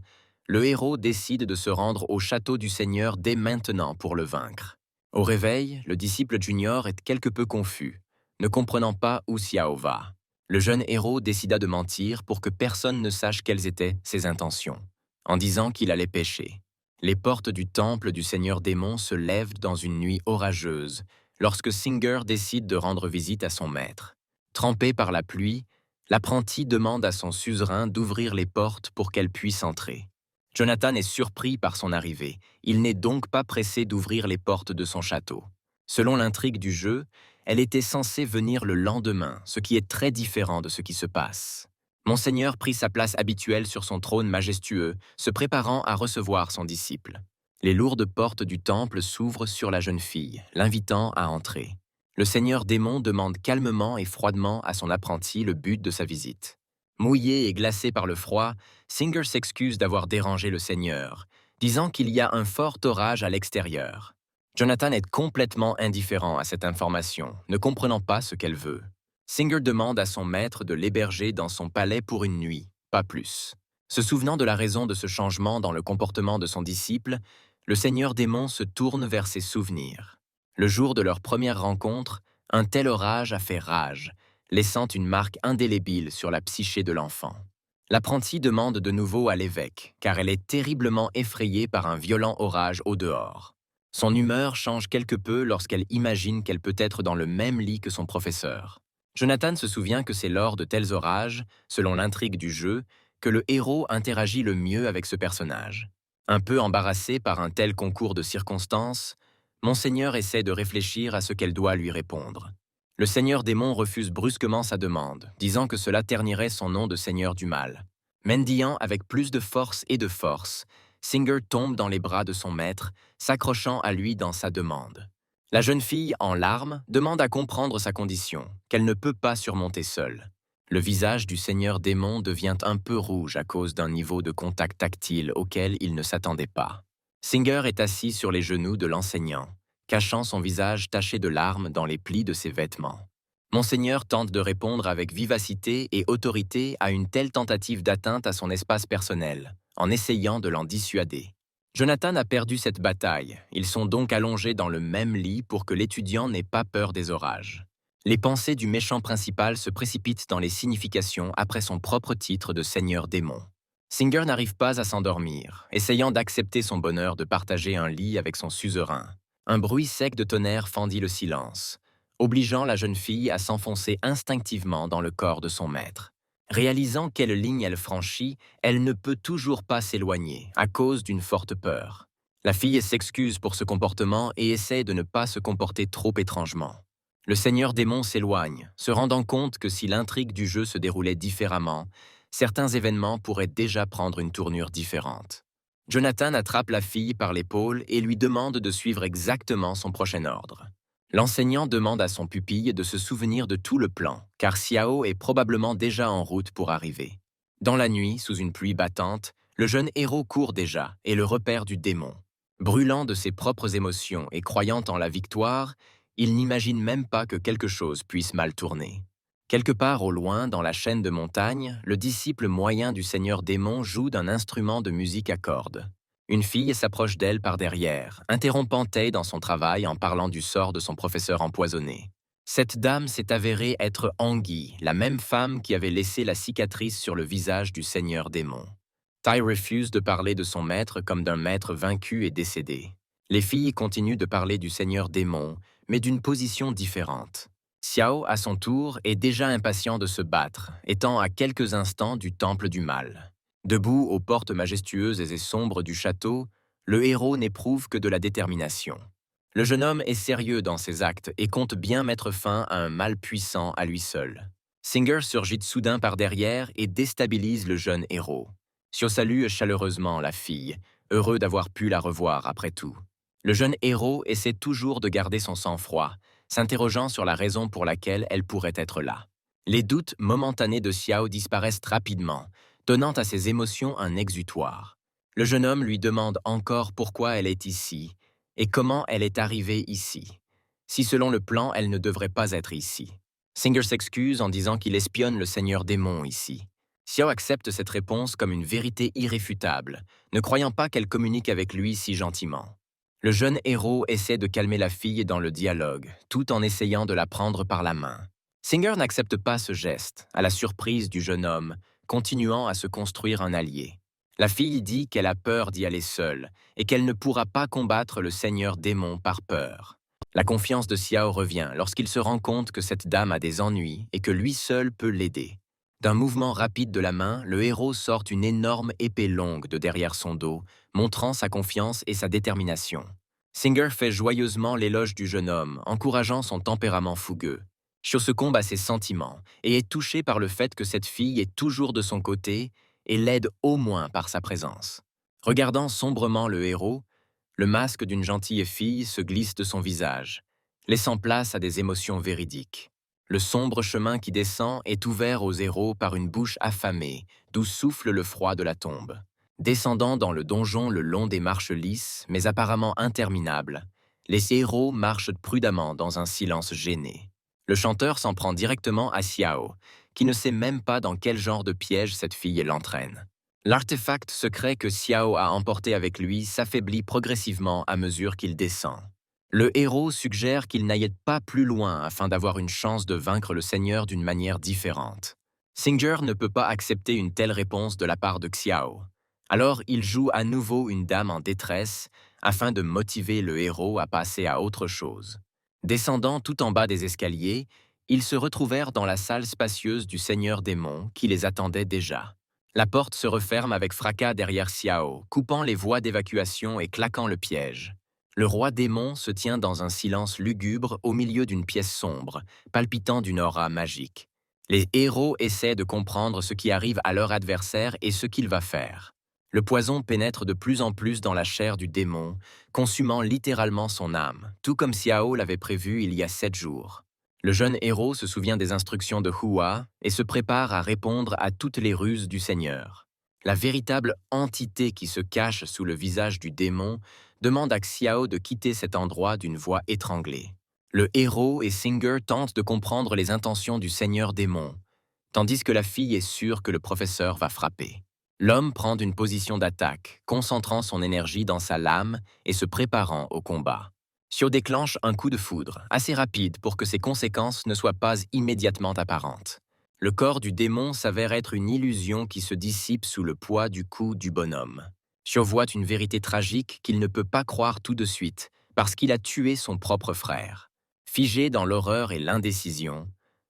Le héros décide de se rendre au château du Seigneur dès maintenant pour le vaincre. Au réveil, le disciple junior est quelque peu confus, ne comprenant pas où Xiao va. Le jeune héros décida de mentir pour que personne ne sache quelles étaient ses intentions, en disant qu'il allait pêcher. Les portes du temple du Seigneur démon se lèvent dans une nuit orageuse, lorsque Singer décide de rendre visite à son maître. Trempé par la pluie, l'apprenti demande à son suzerain d'ouvrir les portes pour qu'elle puisse entrer. Jonathan est surpris par son arrivée. Il n'est donc pas pressé d'ouvrir les portes de son château. Selon l'intrigue du jeu, elle était censée venir le lendemain, ce qui est très différent de ce qui se passe. Monseigneur prit sa place habituelle sur son trône majestueux, se préparant à recevoir son disciple. Les lourdes portes du temple s'ouvrent sur la jeune fille, l'invitant à entrer. Le Seigneur démon demande calmement et froidement à son apprenti le but de sa visite. Mouillé et glacé par le froid, Singer s'excuse d'avoir dérangé le Seigneur, disant qu'il y a un fort orage à l'extérieur. Jonathan est complètement indifférent à cette information, ne comprenant pas ce qu'elle veut. Singer demande à son maître de l'héberger dans son palais pour une nuit, pas plus. Se souvenant de la raison de ce changement dans le comportement de son disciple, le Seigneur démon se tourne vers ses souvenirs. Le jour de leur première rencontre, un tel orage a fait rage, laissant une marque indélébile sur la psyché de l'enfant. L'apprenti demande de nouveau à l'évêque, car elle est terriblement effrayée par un violent orage au dehors. Son humeur change quelque peu lorsqu'elle imagine qu'elle peut être dans le même lit que son professeur. Jonathan se souvient que c'est lors de tels orages, selon l'intrigue du jeu, que le héros interagit le mieux avec ce personnage. Un peu embarrassé par un tel concours de circonstances, Monseigneur essaie de réfléchir à ce qu'elle doit lui répondre. Le Seigneur démon refuse brusquement sa demande, disant que cela ternirait son nom de Seigneur du mal. Mendiant avec plus de force, Singer tombe dans les bras de son maître, s'accrochant à lui dans sa demande. La jeune fille, en larmes, demande à comprendre sa condition, qu'elle ne peut pas surmonter seule. Le visage du Seigneur démon devient un peu rouge à cause d'un niveau de contact tactile auquel il ne s'attendait pas. Singer est assis sur les genoux de l'enseignant, cachant son visage taché de larmes dans les plis de ses vêtements. Monseigneur tente de répondre avec vivacité et autorité à une telle tentative d'atteinte à son espace personnel, en essayant de l'en dissuader. Jonathan a perdu cette bataille, ils sont donc allongés dans le même lit pour que l'étudiant n'ait pas peur des orages. Les pensées du méchant principal se précipitent dans les significations après son propre titre de Seigneur démon. Singer n'arrive pas à s'endormir, essayant d'accepter son bonheur de partager un lit avec son suzerain. Un bruit sec de tonnerre fendit le silence, obligeant la jeune fille à s'enfoncer instinctivement dans le corps de son maître. Réalisant quelle ligne elle franchit, elle ne peut toujours pas s'éloigner, à cause d'une forte peur. La fille s'excuse pour ce comportement et essaie de ne pas se comporter trop étrangement. Le Seigneur démon s'éloigne, se rendant compte que si l'intrigue du jeu se déroulait différemment, certains événements pourraient déjà prendre une tournure différente. Jonathan attrape la fille par l'épaule et lui demande de suivre exactement son prochain ordre. L'enseignant demande à son pupille de se souvenir de tout le plan, car Xiao est probablement déjà en route pour arriver. Dans la nuit, sous une pluie battante, le jeune héros court déjà et le repère du démon. Brûlant de ses propres émotions et croyant en la victoire, il n'imagine même pas que quelque chose puisse mal tourner. Quelque part au loin, dans la chaîne de montagnes, le disciple moyen du Seigneur démon joue d'un instrument de musique à cordes. Une fille s'approche d'elle par derrière, interrompant Tay dans son travail en parlant du sort de son professeur empoisonné. Cette dame s'est avérée être Anguille, la même femme qui avait laissé la cicatrice sur le visage du Seigneur démon. Tai refuse de parler de son maître comme d'un maître vaincu et décédé. Les filles continuent de parler du Seigneur démon, mais d'une position différente. Xiao, à son tour, est déjà impatient de se battre, étant à quelques instants du temple du mal. Debout aux portes majestueuses et sombres du château, le héros n'éprouve que de la détermination. Le jeune homme est sérieux dans ses actes et compte bien mettre fin à un mal puissant à lui seul. Singer surgit soudain par derrière et déstabilise le jeune héros. Xiao salue chaleureusement la fille, heureux d'avoir pu la revoir après tout. Le jeune héros essaie toujours de garder son sang-froid, s'interrogeant sur la raison pour laquelle elle pourrait être là. Les doutes momentanés de Xiao disparaissent rapidement, donnant à ses émotions un exutoire. Le jeune homme lui demande encore pourquoi elle est ici et comment elle est arrivée ici. Si selon le plan, elle ne devrait pas être ici. Singer s'excuse en disant qu'il espionne le Seigneur démon ici. Xiao accepte cette réponse comme une vérité irréfutable, ne croyant pas qu'elle communique avec lui si gentiment. Le jeune héros essaie de calmer la fille dans le dialogue, tout en essayant de la prendre par la main. Singer n'accepte pas ce geste, à la surprise du jeune homme, continuant à se construire un allié. La fille dit qu'elle a peur d'y aller seule et qu'elle ne pourra pas combattre le seigneur démon par peur. La confiance de Xiao revient lorsqu'il se rend compte que cette dame a des ennuis et que lui seul peut l'aider. D'un mouvement rapide de la main, le héros sort une énorme épée longue de derrière son dos, montrant sa confiance et sa détermination. Singer fait joyeusement l'éloge du jeune homme, encourageant son tempérament fougueux. Shio succombe à ses sentiments et est touché par le fait que cette fille est toujours de son côté et l'aide au moins par sa présence. Regardant sombrement le héros, le masque d'une gentille fille se glisse de son visage, laissant place à des émotions véridiques. Le sombre chemin qui descend est ouvert aux héros par une bouche affamée, d'où souffle le froid de la tombe. Descendant dans le donjon le long des marches lisses, mais apparemment interminables, les héros marchent prudemment dans un silence gêné. Le chanteur s'en prend directement à Xiao, qui ne sait même pas dans quel genre de piège cette fille l'entraîne. L'artefact secret que Xiao a emporté avec lui s'affaiblit progressivement à mesure qu'il descend. Le héros suggère qu'il n'aille pas plus loin afin d'avoir une chance de vaincre le Seigneur d'une manière différente. Singer ne peut pas accepter une telle réponse de la part de Xiao. Alors il joue à nouveau une dame en détresse afin de motiver le héros à passer à autre chose. Descendant tout en bas des escaliers, ils se retrouvèrent dans la salle spacieuse du Seigneur démon qui les attendait déjà. La porte se referme avec fracas derrière Xiao, coupant les voies d'évacuation et claquant le piège. Le roi démon se tient dans un silence lugubre au milieu d'une pièce sombre, palpitant d'une aura magique. Les héros essaient de comprendre ce qui arrive à leur adversaire et ce qu'il va faire. Le poison pénètre de plus en plus dans la chair du démon, consumant littéralement son âme, tout comme Xiao l'avait prévu il y a 7 jours. Le jeune héros se souvient des instructions de Hua et se prépare à répondre à toutes les ruses du Seigneur. La véritable entité qui se cache sous le visage du démon demande à Xiao de quitter cet endroit d'une voix étranglée. Le héros et Singer tentent de comprendre les intentions du Seigneur démon, tandis que la fille est sûre que le professeur va frapper. L'homme prend une position d'attaque, concentrant son énergie dans sa lame et se préparant au combat. Xiao déclenche un coup de foudre, assez rapide pour que ses conséquences ne soient pas immédiatement apparentes. Le corps du démon s'avère être une illusion qui se dissipe sous le poids du coup du bonhomme. Xiao voit une vérité tragique qu'il ne peut pas croire tout de suite, parce qu'il a tué son propre frère. Figé dans l'horreur et l'indécision,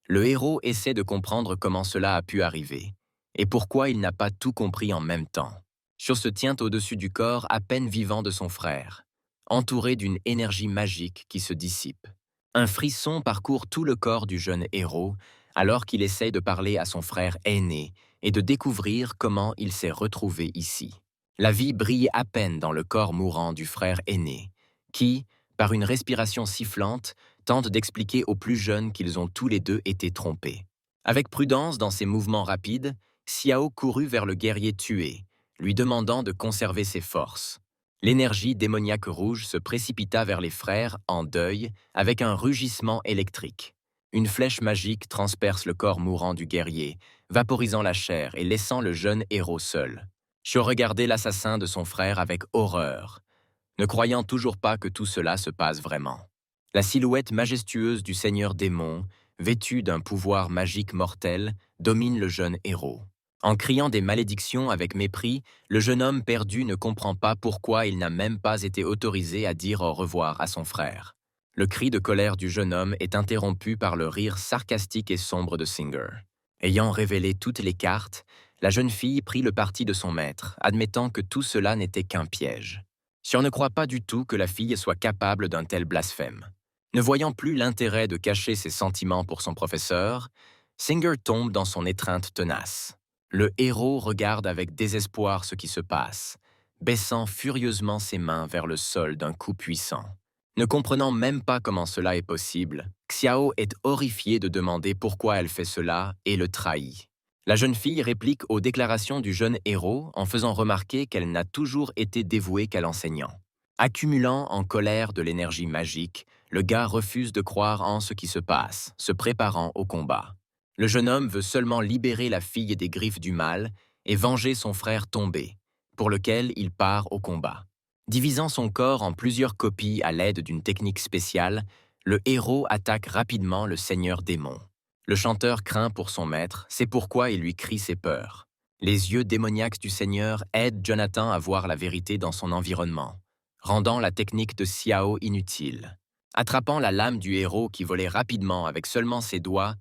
le héros essaie de comprendre comment cela a pu arriver, et pourquoi il n'a pas tout compris en même temps. Xiao se tient au-dessus du corps à peine vivant de son frère, entouré d'une énergie magique qui se dissipe. Un frisson parcourt tout le corps du jeune héros, alors qu'il essaie de parler à son frère aîné et de découvrir comment il s'est retrouvé ici. La vie brille à peine dans le corps mourant du frère aîné, qui, par une respiration sifflante, tente d'expliquer aux plus jeunes qu'ils ont tous les deux été trompés. Avec prudence dans ses mouvements rapides, Xiao courut vers le guerrier tué, lui demandant de conserver ses forces. L'énergie démoniaque rouge se précipita vers les frères, en deuil, avec un rugissement électrique. Une flèche magique transperce le corps mourant du guerrier, vaporisant la chair et laissant le jeune héros seul. Xiao regardait l'assassin de son frère avec horreur, ne croyant toujours pas que tout cela se passe vraiment. La silhouette majestueuse du seigneur démon, vêtu d'un pouvoir magique mortel, domine le jeune héros. En criant des malédictions avec mépris, le jeune homme perdu ne comprend pas pourquoi il n'a même pas été autorisé à dire au revoir à son frère. Le cri de colère du jeune homme est interrompu par le rire sarcastique et sombre de Singer. Ayant révélé toutes les cartes, la jeune fille prit le parti de son maître, admettant que tout cela n'était qu'un piège. Xiao ne croit pas du tout que la fille soit capable d'un tel blasphème. Ne voyant plus l'intérêt de cacher ses sentiments pour son professeur, Singer tombe dans son étreinte tenace. Le héros regarde avec désespoir ce qui se passe, baissant furieusement ses mains vers le sol d'un coup puissant. Ne comprenant même pas comment cela est possible, Xiao est horrifié de demander pourquoi elle fait cela et le trahit. La jeune fille réplique aux déclarations du jeune héros en faisant remarquer qu'elle n'a toujours été dévouée qu'à l'enseignant. Accumulant en colère de l'énergie magique, le gars refuse de croire en ce qui se passe, se préparant au combat. Le jeune homme veut seulement libérer la fille des griffes du mal et venger son frère tombé, pour lequel il part au combat. Divisant son corps en plusieurs copies à l'aide d'une technique spéciale, le héros attaque rapidement le seigneur démon. Le chanteur craint pour son maître, c'est pourquoi il lui crie ses peurs. Les yeux démoniaques du seigneur aident Jonathan à voir la vérité dans son environnement, rendant la technique de Xiao inutile. Attrapant la lame du héros qui volait rapidement avec seulement ses doigts,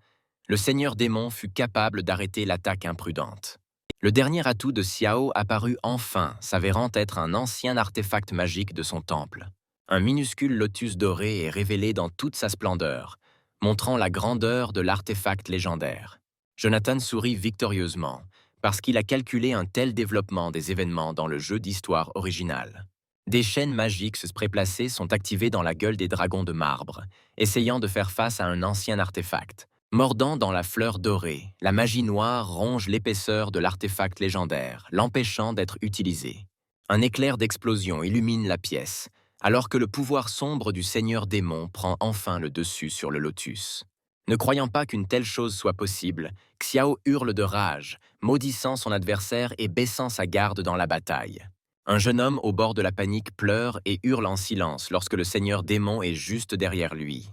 le seigneur démon fut capable d'arrêter l'attaque imprudente. Le dernier atout de Xiao apparut enfin, s'avérant être un ancien artefact magique de son temple. Un minuscule lotus doré est révélé dans toute sa splendeur, montrant la grandeur de l'artefact légendaire. Jonathan sourit victorieusement, parce qu'il a calculé un tel développement des événements dans le jeu d'histoire original. Des chaînes magiques préplacées sont activées dans la gueule des dragons de marbre, essayant de faire face à un ancien artefact. Mordant dans la fleur dorée, la magie noire ronge l'épaisseur de l'artefact légendaire, l'empêchant d'être utilisé. Un éclair d'explosion illumine la pièce, alors que le pouvoir sombre du seigneur démon prend enfin le dessus sur le lotus. Ne croyant pas qu'une telle chose soit possible, Xiao hurle de rage, maudissant son adversaire et baissant sa garde dans la bataille. Un jeune homme au bord de la panique pleure et hurle en silence lorsque le seigneur démon est juste derrière lui.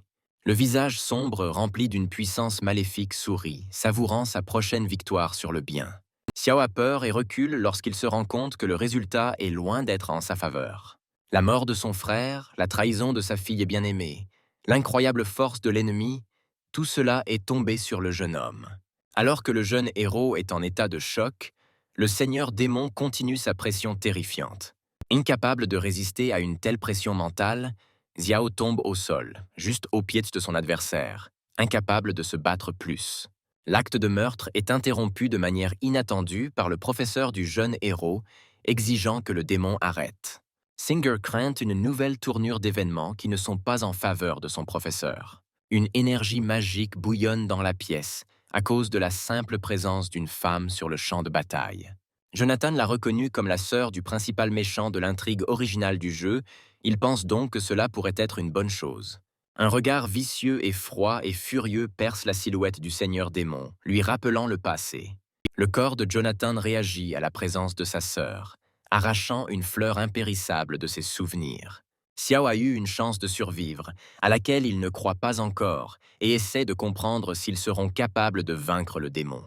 Le visage sombre rempli d'une puissance maléfique sourit, savourant sa prochaine victoire sur le bien. Xiao a peur et recule lorsqu'il se rend compte que le résultat est loin d'être en sa faveur. La mort de son frère, la trahison de sa fille bien-aimée, l'incroyable force de l'ennemi, tout cela est tombé sur le jeune homme. Alors que le jeune héros est en état de choc, le seigneur démon continue sa pression terrifiante. Incapable de résister à une telle pression mentale, Xiao tombe au sol, juste aux pieds de son adversaire, incapable de se battre plus. L'acte de meurtre est interrompu de manière inattendue par le professeur du jeune héros, exigeant que le démon arrête. Singer craint une nouvelle tournure d'événements qui ne sont pas en faveur de son professeur. Une énergie magique bouillonne dans la pièce, à cause de la simple présence d'une femme sur le champ de bataille. Jonathan l'a reconnue comme la sœur du principal méchant de l'intrigue originale du jeu. Il pense donc que cela pourrait être une bonne chose. Un regard vicieux et froid et furieux perce la silhouette du seigneur démon, lui rappelant le passé. Le corps de Jonathan réagit à la présence de sa sœur, arrachant une fleur impérissable de ses souvenirs. Xiao a eu une chance de survivre, à laquelle il ne croit pas encore, et essaie de comprendre s'ils seront capables de vaincre le démon.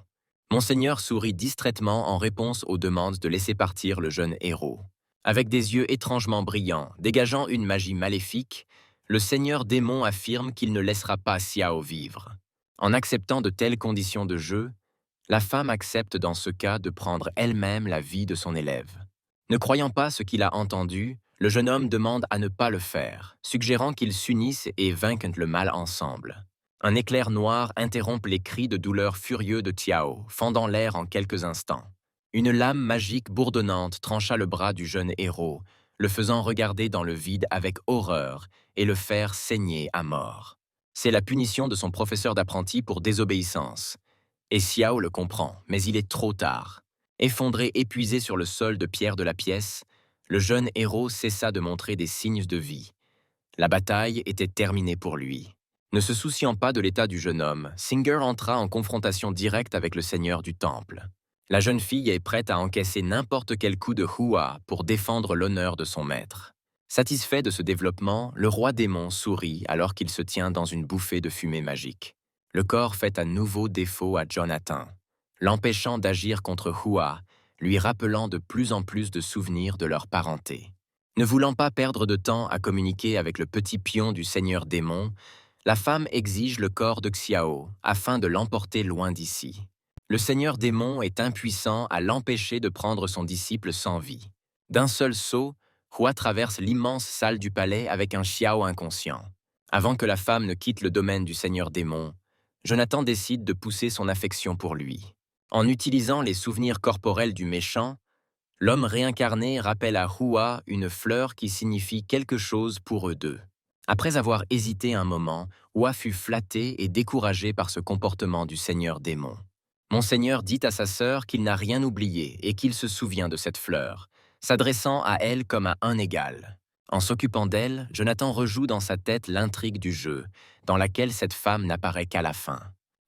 Monseigneur sourit distraitement en réponse aux demandes de laisser partir le jeune héros. Avec des yeux étrangement brillants, dégageant une magie maléfique, le seigneur démon affirme qu'il ne laissera pas Xiao vivre. En acceptant de telles conditions de jeu, la femme accepte dans ce cas de prendre elle-même la vie de son élève. Ne croyant pas ce qu'il a entendu, le jeune homme demande à ne pas le faire, suggérant qu'ils s'unissent et vainquent le mal ensemble. Un éclair noir interrompt les cris de douleur furieux de Tiao, fendant l'air en quelques instants. Une lame magique bourdonnante trancha le bras du jeune héros, le faisant regarder dans le vide avec horreur et le faire saigner à mort. C'est la punition de son professeur d'apprenti pour désobéissance. Et Xiao le comprend, mais il est trop tard. Effondré, épuisé sur le sol de pierre de la pièce, le jeune héros cessa de montrer des signes de vie. La bataille était terminée pour lui. Ne se souciant pas de l'état du jeune homme, Singer entra en confrontation directe avec le seigneur du temple. La jeune fille est prête à encaisser n'importe quel coup de Hua pour défendre l'honneur de son maître. Satisfait de ce développement, le roi démon sourit alors qu'il se tient dans une bouffée de fumée magique. Le corps fait à nouveau défaut à Jonathan, l'empêchant d'agir contre Hua, lui rappelant de plus en plus de souvenirs de leur parenté. Ne voulant pas perdre de temps à communiquer avec le petit pion du seigneur démon, la femme exige le corps de Xiao afin de l'emporter loin d'ici. Le seigneur démon est impuissant à l'empêcher de prendre son disciple sans vie. D'un seul saut, Hua traverse l'immense salle du palais avec un Xiao inconscient. Avant que la femme ne quitte le domaine du seigneur démon, Jonathan décide de pousser son affection pour lui. En utilisant les souvenirs corporels du méchant, l'homme réincarné rappelle à Hua une fleur qui signifie quelque chose pour eux deux. Après avoir hésité un moment, Hua fut flatté et découragé par ce comportement du seigneur démon. Monseigneur dit à sa sœur qu'il n'a rien oublié et qu'il se souvient de cette fleur, s'adressant à elle comme à un égal. En s'occupant d'elle, Jonathan rejoue dans sa tête l'intrigue du jeu, dans laquelle cette femme n'apparaît qu'à la fin.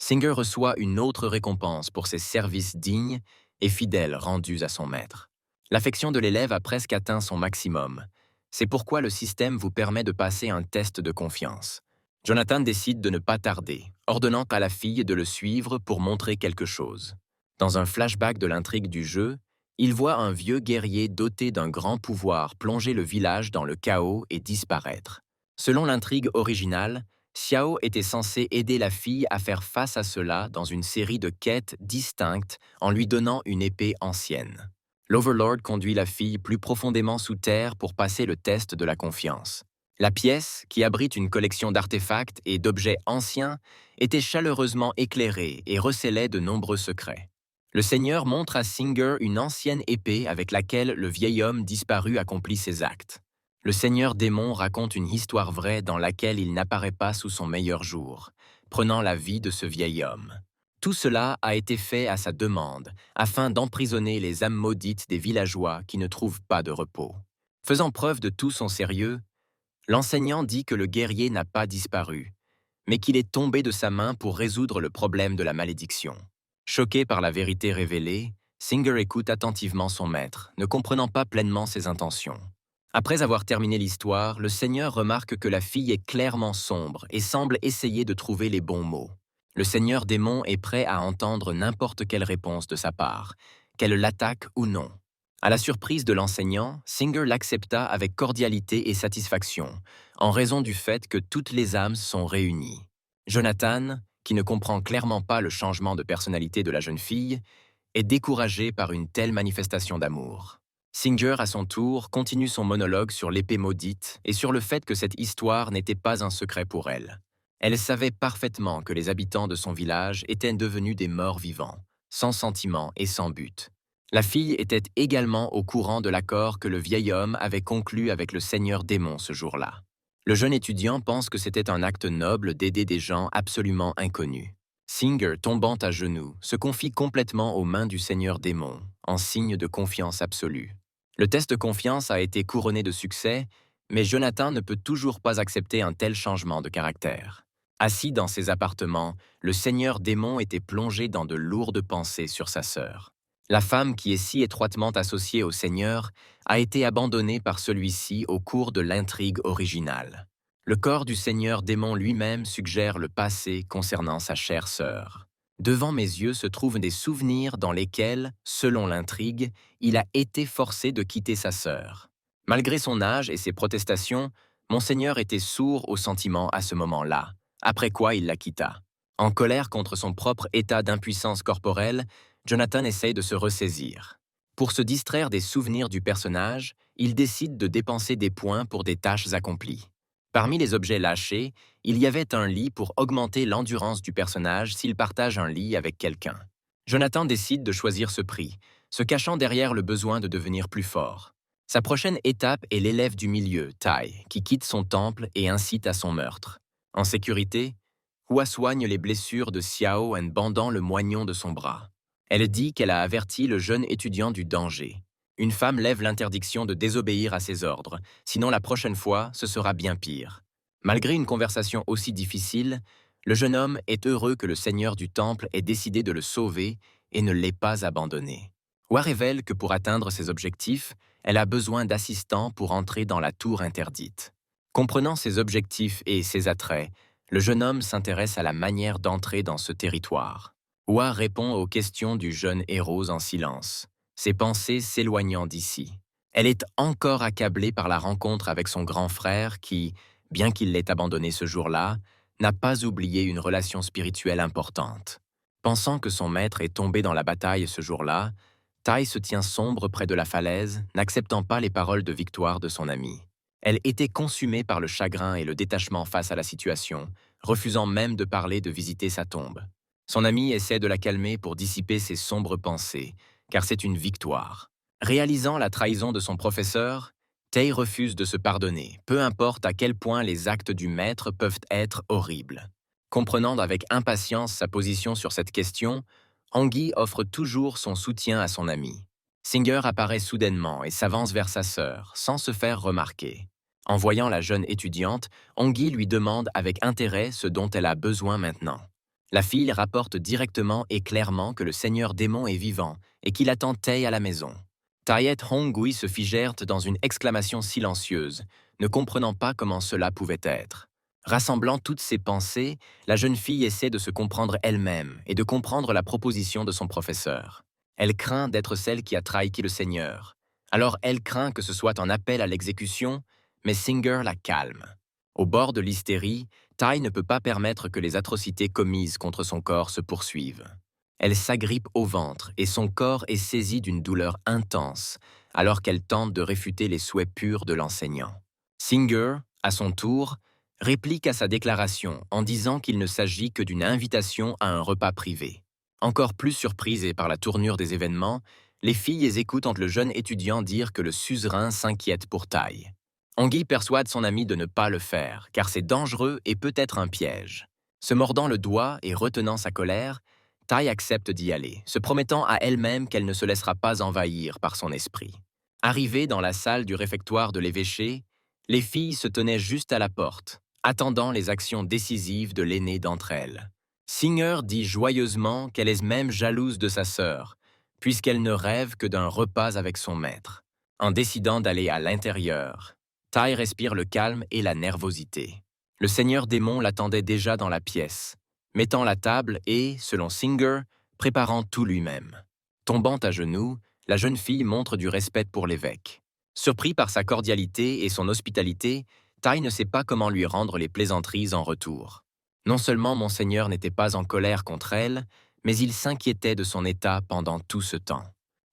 Singer reçoit une autre récompense pour ses services dignes et fidèles rendus à son maître. L'affection de l'élève a presque atteint son maximum. C'est pourquoi le système vous permet de passer un test de confiance. Jonathan décide de ne pas tarder, ordonnant à la fille de le suivre pour montrer quelque chose. Dans un flashback de l'intrigue du jeu, il voit un vieux guerrier doté d'un grand pouvoir plonger le village dans le chaos et disparaître. Selon l'intrigue originale, Xiao était censé aider la fille à faire face à cela dans une série de quêtes distinctes en lui donnant une épée ancienne. L'Overlord conduit la fille plus profondément sous terre pour passer le test de la confiance. La pièce, qui abrite une collection d'artefacts et d'objets anciens, était chaleureusement éclairée et recélait de nombreux secrets. Le Seigneur montre à Singer une ancienne épée avec laquelle le vieil homme disparu accomplit ses actes. Le Seigneur démon raconte une histoire vraie dans laquelle il n'apparaît pas sous son meilleur jour, prenant la vie de ce vieil homme. Tout cela a été fait à sa demande, afin d'emprisonner les âmes maudites des villageois qui ne trouvent pas de repos. Faisant preuve de tout son sérieux, l'enseignant dit que le guerrier n'a pas disparu, mais qu'il est tombé de sa main pour résoudre le problème de la malédiction. Choqué par la vérité révélée, Singer écoute attentivement son maître, ne comprenant pas pleinement ses intentions. Après avoir terminé l'histoire, le Seigneur remarque que la fille est clairement sombre et semble essayer de trouver les bons mots. Le Seigneur démon est prêt à entendre n'importe quelle réponse de sa part, qu'elle l'attaque ou non. À la surprise de l'enseignant, Singer l'accepta avec cordialité et satisfaction, en raison du fait que toutes les âmes sont réunies. Jonathan, qui ne comprend clairement pas le changement de personnalité de la jeune fille, est découragé par une telle manifestation d'amour. Singer, à son tour, continue son monologue sur l'épée maudite et sur le fait que cette histoire n'était pas un secret pour elle. Elle savait parfaitement que les habitants de son village étaient devenus des morts vivants, sans sentiment et sans but. La fille était également au courant de l'accord que le vieil homme avait conclu avec le seigneur démon ce jour-là. Le jeune étudiant pense que c'était un acte noble d'aider des gens absolument inconnus. Singer, tombant à genoux, se confie complètement aux mains du seigneur démon, en signe de confiance absolue. Le test de confiance a été couronné de succès, mais Jonathan ne peut toujours pas accepter un tel changement de caractère. Assis dans ses appartements, le seigneur démon était plongé dans de lourdes pensées sur sa sœur. La femme qui est si étroitement associée au seigneur a été abandonnée par celui-ci au cours de l'intrigue originale. Le corps du seigneur démon lui-même suggère le passé concernant sa chère sœur. Devant mes yeux se trouvent des souvenirs dans lesquels, selon l'intrigue, il a été forcé de quitter sa sœur. Malgré son âge et ses protestations, Monseigneur était sourd aux sentiments à ce moment-là, après quoi il la quitta. En colère contre son propre état d'impuissance corporelle, Jonathan essaye de se ressaisir. Pour se distraire des souvenirs du personnage, il décide de dépenser des points pour des tâches accomplies. Parmi les objets lâchés, il y avait un lit pour augmenter l'endurance du personnage s'il partage un lit avec quelqu'un. Jonathan décide de choisir ce prix, se cachant derrière le besoin de devenir plus fort. Sa prochaine étape est l'élève du milieu, Tai, qui quitte son temple et incite à son meurtre. En sécurité, Hua soigne les blessures de Xiao en bandant le moignon de son bras. Elle dit qu'elle a averti le jeune étudiant du danger. Une femme lève l'interdiction de désobéir à ses ordres, sinon la prochaine fois, ce sera bien pire. Malgré une conversation aussi difficile, le jeune homme est heureux que le seigneur du temple ait décidé de le sauver et ne l'ait pas abandonné. Hua révèle que pour atteindre ses objectifs, elle a besoin d'assistants pour entrer dans la tour interdite. Comprenant ses objectifs et ses attraits, le jeune homme s'intéresse à la manière d'entrer dans ce territoire. Hua répond aux questions du jeune héros en silence, ses pensées s'éloignant d'ici. Elle est encore accablée par la rencontre avec son grand frère qui, bien qu'il l'ait abandonné ce jour-là, n'a pas oublié une relation spirituelle importante. Pensant que son maître est tombé dans la bataille ce jour-là, Tai se tient sombre près de la falaise, n'acceptant pas les paroles de victoire de son ami. Elle était consumée par le chagrin et le détachement face à la situation, refusant même de parler de visiter sa tombe. Son ami essaie de la calmer pour dissiper ses sombres pensées, car c'est une victoire. Réalisant la trahison de son professeur, Tai refuse de se pardonner, peu importe à quel point les actes du maître peuvent être horribles. Comprenant avec impatience sa position sur cette question, Anguille offre toujours son soutien à son ami. Singer apparaît soudainement et s'avance vers sa sœur, sans se faire remarquer. En voyant la jeune étudiante, Anguille lui demande avec intérêt ce dont elle a besoin maintenant. La fille rapporte directement et clairement que le seigneur démon est vivant et qu'il attend Tae à la maison. Tae et Hong-gui se figèrent dans une exclamation silencieuse, ne comprenant pas comment cela pouvait être. Rassemblant toutes ses pensées, la jeune fille essaie de se comprendre elle-même et de comprendre la proposition de son professeur. Elle craint d'être celle qui a trahi le Seigneur. Alors elle craint que ce soit un appel à l'exécution, mais Singer la calme. Au bord de l'hystérie, Tai ne peut pas permettre que les atrocités commises contre son corps se poursuivent. Elle s'agrippe au ventre et son corps est saisi d'une douleur intense alors qu'elle tente de réfuter les souhaits purs de l'enseignant. Singer, à son tour, réplique à sa déclaration en disant qu'il ne s'agit que d'une invitation à un repas privé. Encore plus surprises par la tournure des événements, les filles écoutent le jeune étudiant dire que le suzerain s'inquiète pour Tai. Hong-gui persuade son ami de ne pas le faire, car c'est dangereux et peut être un piège. Se mordant le doigt et retenant sa colère, Tai accepte d'y aller, se promettant à elle-même qu'elle ne se laissera pas envahir par son esprit. Arrivée dans la salle du réfectoire de l'évêché, les filles se tenaient juste à la porte, attendant les actions décisives de l'aînée d'entre elles. Singer dit joyeusement qu'elle est même jalouse de sa sœur, puisqu'elle ne rêve que d'un repas avec son maître. En décidant d'aller à l'intérieur, Tai respire le calme et la nervosité. Le seigneur démon l'attendait déjà dans la pièce, mettant la table et, selon Singer, préparant tout lui-même. Tombant à genoux, la jeune fille montre du respect pour l'évêque. Surpris par sa cordialité et son hospitalité, Tai ne sait pas comment lui rendre les plaisanteries en retour. Non seulement Monseigneur n'était pas en colère contre elle, mais il s'inquiétait de son état pendant tout ce temps.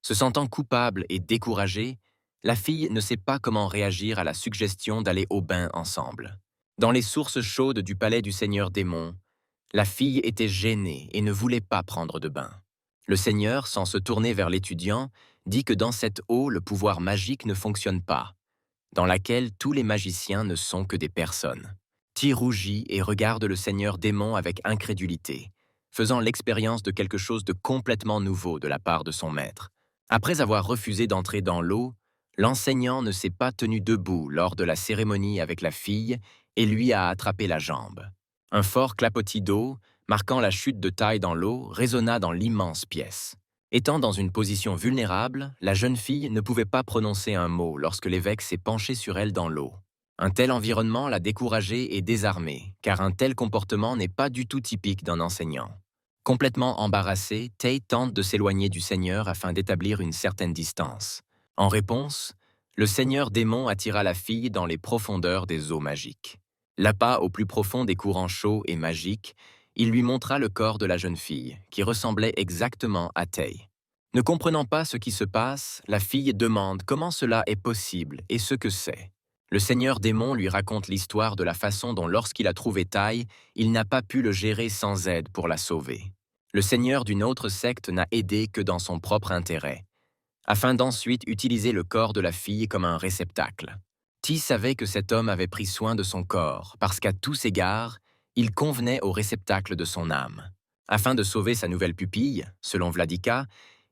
Se sentant coupable et découragée, la fille ne sait pas comment réagir à la suggestion d'aller au bain ensemble. Dans les sources chaudes du palais du seigneur démon, la fille était gênée et ne voulait pas prendre de bain. Le seigneur, sans se tourner vers l'étudiant, dit que dans cette eau, le pouvoir magique ne fonctionne pas, dans laquelle tous les magiciens ne sont que des personnes. Ti rougit et regarde le seigneur démon avec incrédulité, faisant l'expérience de quelque chose de complètement nouveau de la part de son maître. Après avoir refusé d'entrer dans l'eau, l'enseignant ne s'est pas tenu debout lors de la cérémonie avec la fille et lui a attrapé la jambe. Un fort clapotis d'eau, marquant la chute de Tai dans l'eau, résonna dans l'immense pièce. Étant dans une position vulnérable, la jeune fille ne pouvait pas prononcer un mot lorsque l'évêque s'est penché sur elle dans l'eau. Un tel environnement l'a découragée et désarmée, car un tel comportement n'est pas du tout typique d'un enseignant. Complètement embarrassée, Tai tente de s'éloigner du Seigneur afin d'établir une certaine distance. En réponse, le Seigneur démon attira la fille dans les profondeurs des eaux magiques. L'appât au plus profond des courants chauds et magiques, il lui montra le corps de la jeune fille, qui ressemblait exactement à Tai. Ne comprenant pas ce qui se passe, la fille demande comment cela est possible et ce que c'est. Le seigneur démon lui raconte l'histoire de la façon dont lorsqu'il a trouvé Tai, il n'a pas pu le gérer sans aide pour la sauver. Le seigneur d'une autre secte n'a aidé que dans son propre intérêt, afin d'ensuite utiliser le corps de la fille comme un réceptacle. Ti savait que cet homme avait pris soin de son corps, parce qu'à tous égards, il convenait au réceptacle de son âme. Afin de sauver sa nouvelle pupille, selon Vladika,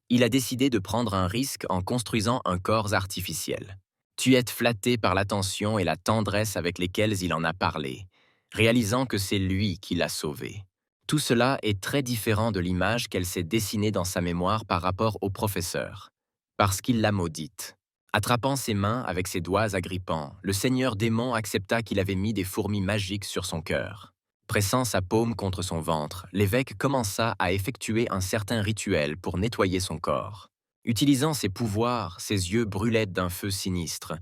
il a décidé de prendre un risque en construisant un corps artificiel. Tu es flatté par l'attention et la tendresse avec lesquelles il en a parlé, réalisant que c'est lui qui l'a sauvé. Tout cela est très différent de l'image qu'elle s'est dessinée dans sa mémoire par rapport au professeur, parce qu'il l'a maudite. Attrapant ses mains avec ses doigts agrippants, le seigneur démon accepta qu'il avait mis des fourmis magiques sur son cœur. Pressant sa paume contre son ventre, l'évêque commença à effectuer un certain rituel pour nettoyer son corps. Utilisant ses pouvoirs, ses yeux brûlaient d'un feu sinistre,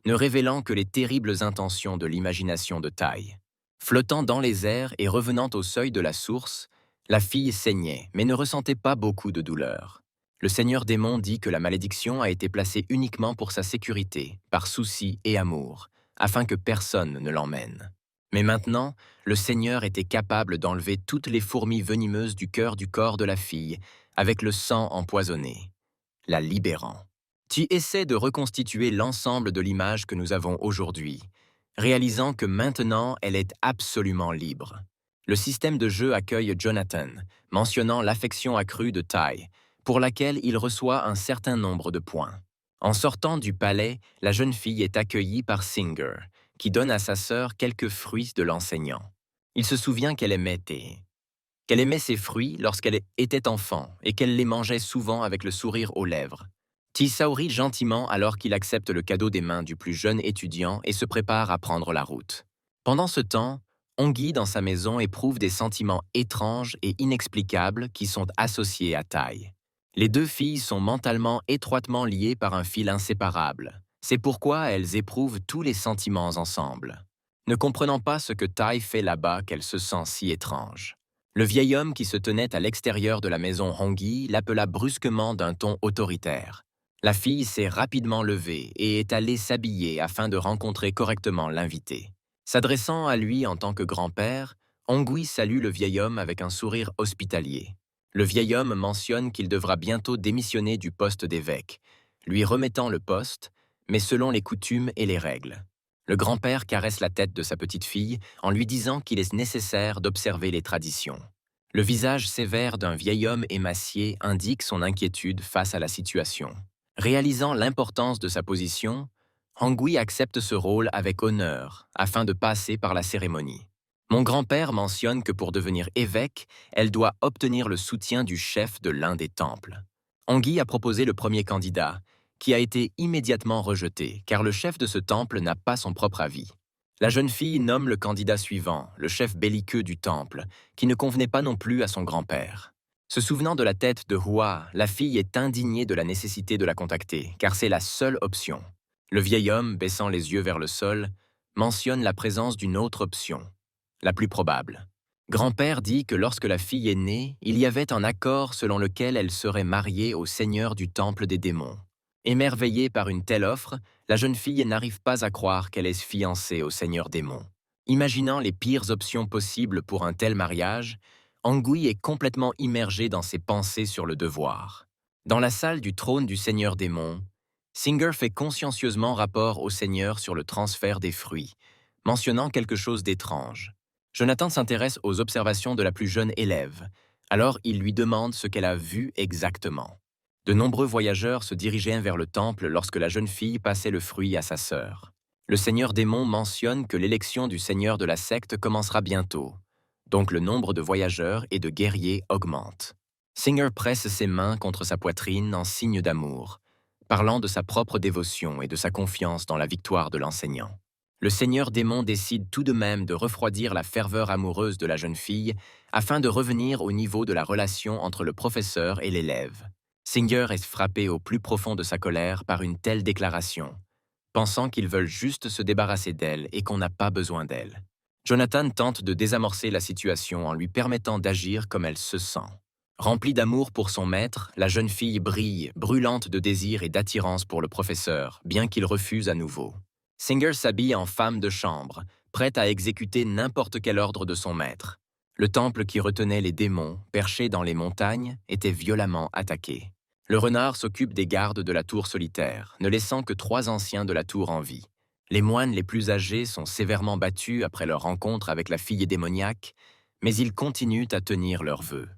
ne révélant que les terribles intentions de l'imagination de Tai. Flottant dans les airs et revenant au seuil de la source, la fille saignait, mais ne ressentait pas beaucoup de douleur. Le seigneur démon dit que la malédiction a été placée uniquement pour sa sécurité, par souci et amour, afin que personne ne l'emmène. Mais maintenant, le Seigneur était capable d'enlever toutes les fourmis venimeuses du cœur du corps de la fille, avec le sang empoisonné, la libérant. Tu essaies de reconstituer l'ensemble de l'image que nous avons aujourd'hui, réalisant que maintenant elle est absolument libre. Le système de jeu accueille Jonathan, mentionnant l'affection accrue de Tai, pour laquelle il reçoit un certain nombre de points. En sortant du palais, la jeune fille est accueillie par Singer, qui donne à sa sœur quelques fruits de l'enseignant. Il se souvient qu'elle aimait Thé. qu'elle aimait ses fruits lorsqu'elle était enfant et qu'elle les mangeait souvent avec le sourire aux lèvres. Ti sourit gentiment alors qu'il accepte le cadeau des mains du plus jeune étudiant et se prépare à prendre la route. Pendant ce temps, Ongi dans sa maison éprouve des sentiments étranges et inexplicables qui sont associés à Tai. Les deux filles sont mentalement étroitement liées par un fil inséparable. C'est pourquoi elles éprouvent tous les sentiments ensemble. Ne comprenant pas ce que Tai fait là-bas qu'elle se sent si étrange. Le vieil homme qui se tenait à l'extérieur de la maison Hongi l'appela brusquement d'un ton autoritaire. La fille s'est rapidement levée et est allée s'habiller afin de rencontrer correctement l'invité. S'adressant à lui en tant que grand-père, Ongui salue le vieil homme avec un sourire hospitalier. Le vieil homme mentionne qu'il devra bientôt démissionner du poste d'évêque, lui remettant le poste, mais selon les coutumes et les règles. Le grand-père caresse la tête de sa petite-fille en lui disant qu'il est nécessaire d'observer les traditions. Le visage sévère d'un vieil homme émacié indique son inquiétude face à la situation. Réalisant l'importance de sa position, Hangui accepte ce rôle avec honneur afin de passer par la cérémonie. Mon grand-père mentionne que pour devenir évêque, elle doit obtenir le soutien du chef de l'un des temples. Hangui a proposé le premier candidat, qui a été immédiatement rejeté, car le chef de ce temple n'a pas son propre avis. La jeune fille nomme le candidat suivant, le chef belliqueux du temple, qui ne convenait pas non plus à son grand-père. Se souvenant de la tête de Hua, la fille est indignée de la nécessité de la contacter, car c'est la seule option. Le vieil homme, baissant les yeux vers le sol, mentionne la présence d'une autre option, la plus probable. Grand-père dit que lorsque la fille est née, il y avait un accord selon lequel elle serait mariée au seigneur du temple des démons. Émerveillée par une telle offre, la jeune fille n'arrive pas à croire qu'elle est fiancée au seigneur démon. Imaginant les pires options possibles pour un tel mariage, Hangui est complètement immergé dans ses pensées sur le devoir. Dans la salle du trône du seigneur démon, Singer fait consciencieusement rapport au seigneur sur le transfert des fruits, mentionnant quelque chose d'étrange. Jonathan s'intéresse aux observations de la plus jeune élève, alors il lui demande ce qu'elle a vu exactement. De nombreux voyageurs se dirigeaient vers le temple lorsque la jeune fille passait le fruit à sa sœur. Le seigneur démon mentionne que l'élection du seigneur de la secte commencera bientôt, donc le nombre de voyageurs et de guerriers augmente. Singer presse ses mains contre sa poitrine en signe d'amour, parlant de sa propre dévotion et de sa confiance dans la victoire de l'enseignant. Le seigneur démon décide tout de même de refroidir la ferveur amoureuse de la jeune fille afin de revenir au niveau de la relation entre le professeur et l'élève. Singer est frappé au plus profond de sa colère par une telle déclaration, pensant qu'ils veulent juste se débarrasser d'elle et qu'on n'a pas besoin d'elle. Jonathan tente de désamorcer la situation en lui permettant d'agir comme elle se sent. Remplie d'amour pour son maître, la jeune fille brille, brûlante de désir et d'attirance pour le professeur, bien qu'il refuse à nouveau. Singer s'habille en femme de chambre, prête à exécuter n'importe quel ordre de son maître. Le temple qui retenait les démons, perché dans les montagnes, était violemment attaqué. Le renard s'occupe des gardes de la tour solitaire, ne laissant que 3 anciens de la tour en vie. Les moines les plus âgés sont sévèrement battus après leur rencontre avec la fille démoniaque, mais ils continuent à tenir leurs vœux.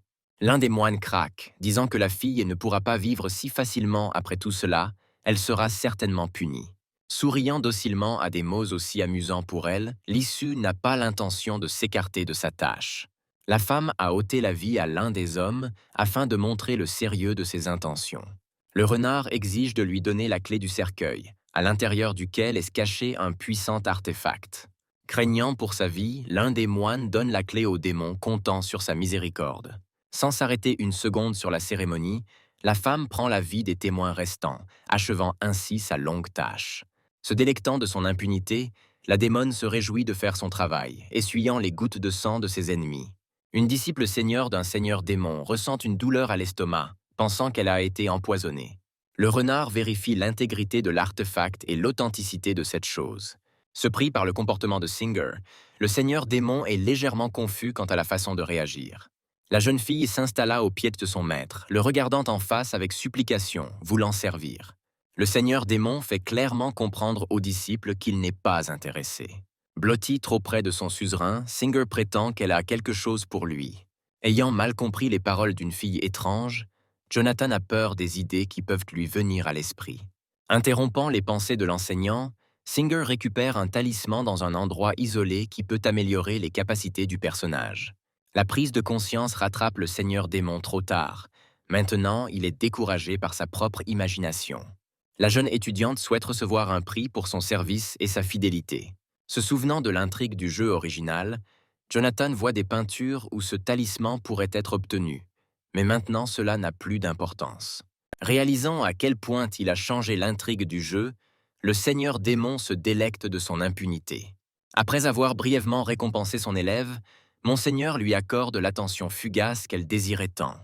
L'un des moines craque, disant que la fille ne pourra pas vivre si facilement après tout cela, elle sera certainement punie. Souriant docilement à des mots aussi amusants pour elle, l'issue n'a pas l'intention de s'écarter de sa tâche. La femme a ôté la vie à l'un des hommes afin de montrer le sérieux de ses intentions. Le renard exige de lui donner la clé du cercueil, à l'intérieur duquel est caché un puissant artefact. Craignant pour sa vie, l'un des moines donne la clé au démon, comptant sur sa miséricorde. Sans s'arrêter une seconde sur la cérémonie, la femme prend la vie des témoins restants, achevant ainsi sa longue tâche. Se délectant de son impunité, la démone se réjouit de faire son travail, essuyant les gouttes de sang de ses ennemis. Une disciple seigneur d'un seigneur démon ressent une douleur à l'estomac, pensant qu'elle a été empoisonnée. Le renard vérifie l'intégrité de l'artefact et l'authenticité de cette chose. Surpris par le comportement de Singer, le seigneur démon est légèrement confus quant à la façon de réagir. La jeune fille s'installa au pied de son maître, le regardant en face avec supplication, voulant servir. Le seigneur démon fait clairement comprendre aux disciples qu'il n'est pas intéressé. Blotti trop près de son suzerain, Singer prétend qu'elle a quelque chose pour lui. Ayant mal compris les paroles d'une fille étrange, Jonathan a peur des idées qui peuvent lui venir à l'esprit. Interrompant les pensées de l'enseignant, Singer récupère un talisman dans un endroit isolé qui peut améliorer les capacités du personnage. La prise de conscience rattrape le seigneur démon trop tard. Maintenant, il est découragé par sa propre imagination. La jeune étudiante souhaite recevoir un prix pour son service et sa fidélité. Se souvenant de l'intrigue du jeu original, Jonathan voit des peintures où ce talisman pourrait être obtenu. Mais maintenant, cela n'a plus d'importance. Réalisant à quel point il a changé l'intrigue du jeu, le seigneur démon se délecte de son impunité. Après avoir brièvement récompensé son élève, Monseigneur lui accorde l'attention fugace qu'elle désirait tant.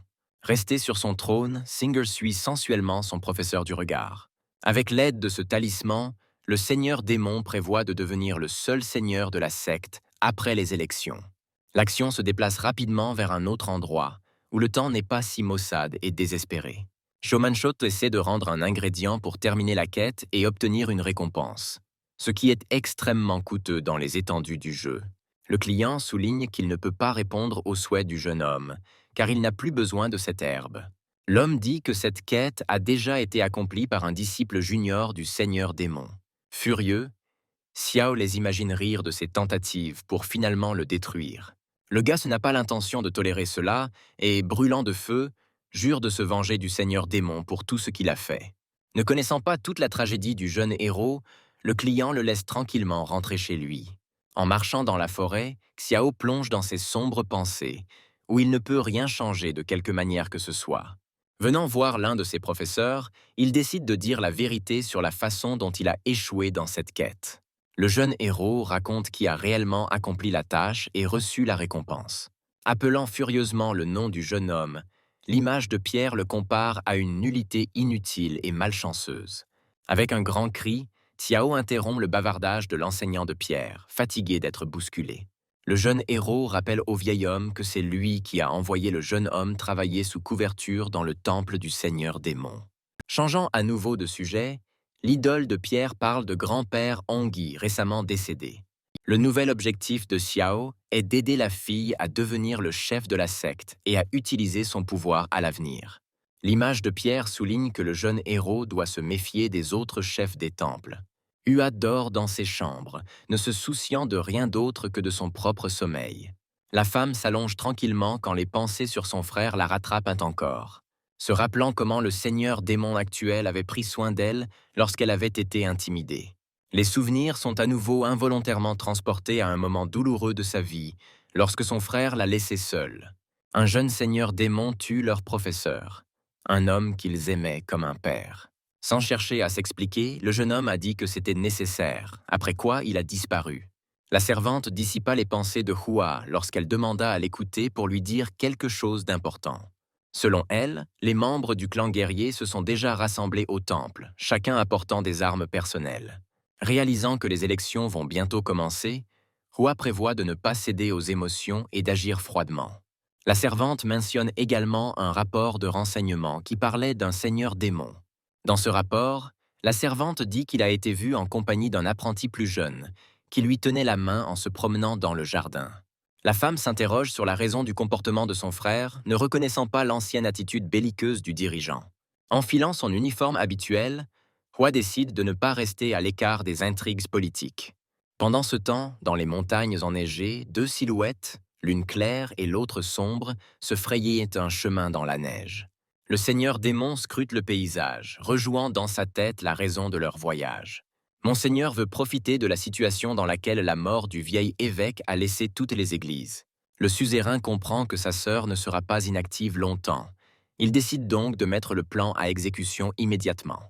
Resté sur son trône, Singer suit sensuellement son professeur du regard. Avec l'aide de ce talisman, le seigneur démon prévoit de devenir le seul seigneur de la secte après les élections. L'action se déplace rapidement vers un autre endroit, où le temps n'est pas si maussade et désespéré. Shomanshot essaie de rendre un ingrédient pour terminer la quête et obtenir une récompense, ce qui est extrêmement coûteux dans les étendues du jeu. Le client souligne qu'il ne peut pas répondre aux souhaits du jeune homme, car il n'a plus besoin de cette herbe. L'homme dit que cette quête a déjà été accomplie par un disciple junior du seigneur démon. Furieux, Xiao les imagine rire de ses tentatives pour finalement le détruire. Le gars n'a pas l'intention de tolérer cela et, brûlant de feu, jure de se venger du seigneur démon pour tout ce qu'il a fait. Ne connaissant pas toute la tragédie du jeune héros, le client le laisse tranquillement rentrer chez lui. En marchant dans la forêt, Xiao plonge dans ses sombres pensées, où il ne peut rien changer de quelque manière que ce soit. Venant voir l'un de ses professeurs, il décide de dire la vérité sur la façon dont il a échoué dans cette quête. Le jeune héros raconte qui a réellement accompli la tâche et reçu la récompense. Appelant furieusement le nom du jeune homme, l'image de Pierre le compare à une nullité inutile et malchanceuse. Avec un grand cri, Xiao interrompt le bavardage de l'enseignant de Pierre, fatigué d'être bousculé. Le jeune héros rappelle au vieil homme que c'est lui qui a envoyé le jeune homme travailler sous couverture dans le temple du seigneur démon. Changeant à nouveau de sujet, l'idole de Pierre parle de grand-père Hongyi, récemment décédé. Le nouvel objectif de Xiao est d'aider la fille à devenir le chef de la secte et à utiliser son pouvoir à l'avenir. L'image de Pierre souligne que le jeune héros doit se méfier des autres chefs des temples. Hua dort dans ses chambres, ne se souciant de rien d'autre que de son propre sommeil. La femme s'allonge tranquillement quand les pensées sur son frère la rattrapent encore, se rappelant comment le seigneur démon actuel avait pris soin d'elle lorsqu'elle avait été intimidée. Les souvenirs sont à nouveau involontairement transportés à un moment douloureux de sa vie, lorsque son frère l'a laissée seule. Un jeune seigneur démon tue leur professeur, un homme qu'ils aimaient comme un père. Sans chercher à s'expliquer, le jeune homme a dit que c'était nécessaire, après quoi il a disparu. La servante dissipa les pensées de Hua lorsqu'elle demanda à l'écouter pour lui dire quelque chose d'important. Selon elle, les membres du clan guerrier se sont déjà rassemblés au temple, chacun apportant des armes personnelles. Réalisant que les élections vont bientôt commencer, Hua prévoit de ne pas céder aux émotions et d'agir froidement. La servante mentionne également un rapport de renseignement qui parlait d'un seigneur démon. Dans ce rapport, la servante dit qu'il a été vu en compagnie d'un apprenti plus jeune, qui lui tenait la main en se promenant dans le jardin. La femme s'interroge sur la raison du comportement de son frère, ne reconnaissant pas l'ancienne attitude belliqueuse du dirigeant. Enfilant son uniforme habituel, Hua décide de ne pas rester à l'écart des intrigues politiques. Pendant ce temps, dans les montagnes enneigées, deux silhouettes, l'une claire et l'autre sombre, se frayaient un chemin dans la neige. Le seigneur démon scrute le paysage, rejouant dans sa tête la raison de leur voyage. Monseigneur veut profiter de la situation dans laquelle la mort du vieil évêque a laissé toutes les églises. Le suzerain comprend que sa sœur ne sera pas inactive longtemps. Il décide donc de mettre le plan à exécution immédiatement.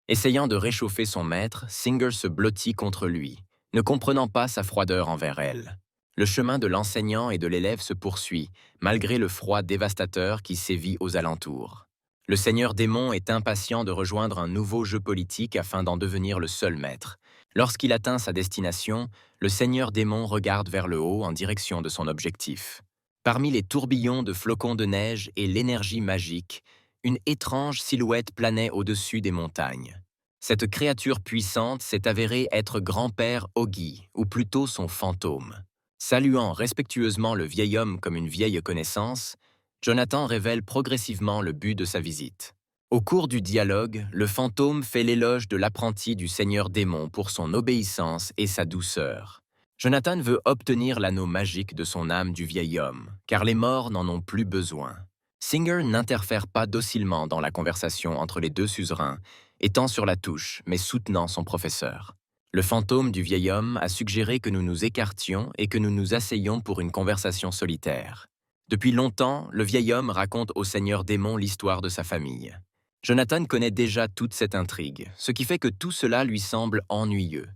Essayant de réchauffer son maître, Singer se blottit contre lui, ne comprenant pas sa froideur envers elle. Le chemin de l'enseignant et de l'élève se poursuit, malgré le froid dévastateur qui sévit aux alentours. Le seigneur démon est impatient de rejoindre un nouveau jeu politique afin d'en devenir le seul maître. Lorsqu'il atteint sa destination, le seigneur démon regarde vers le haut en direction de son objectif. Parmi les tourbillons de flocons de neige et l'énergie magique, une étrange silhouette planait au-dessus des montagnes. Cette créature puissante s'est avérée être grand-père Ogi, ou plutôt son fantôme. Saluant respectueusement le vieil homme comme une vieille connaissance, Jonathan révèle progressivement le but de sa visite. Au cours du dialogue, le fantôme fait l'éloge de l'apprenti du seigneur démon pour son obéissance et sa douceur. Jonathan veut obtenir l'anneau magique de son âme du vieil homme, car les morts n'en ont plus besoin. Singer n'interfère pas docilement dans la conversation entre les deux suzerains, étant sur la touche, mais soutenant son professeur. Le fantôme du vieil homme a suggéré que nous nous écartions et que nous nous asseyions pour une conversation solitaire. Depuis longtemps, le vieil homme raconte au seigneur démon l'histoire de sa famille. Jonathan connaît déjà toute cette intrigue, ce qui fait que tout cela lui semble ennuyeux.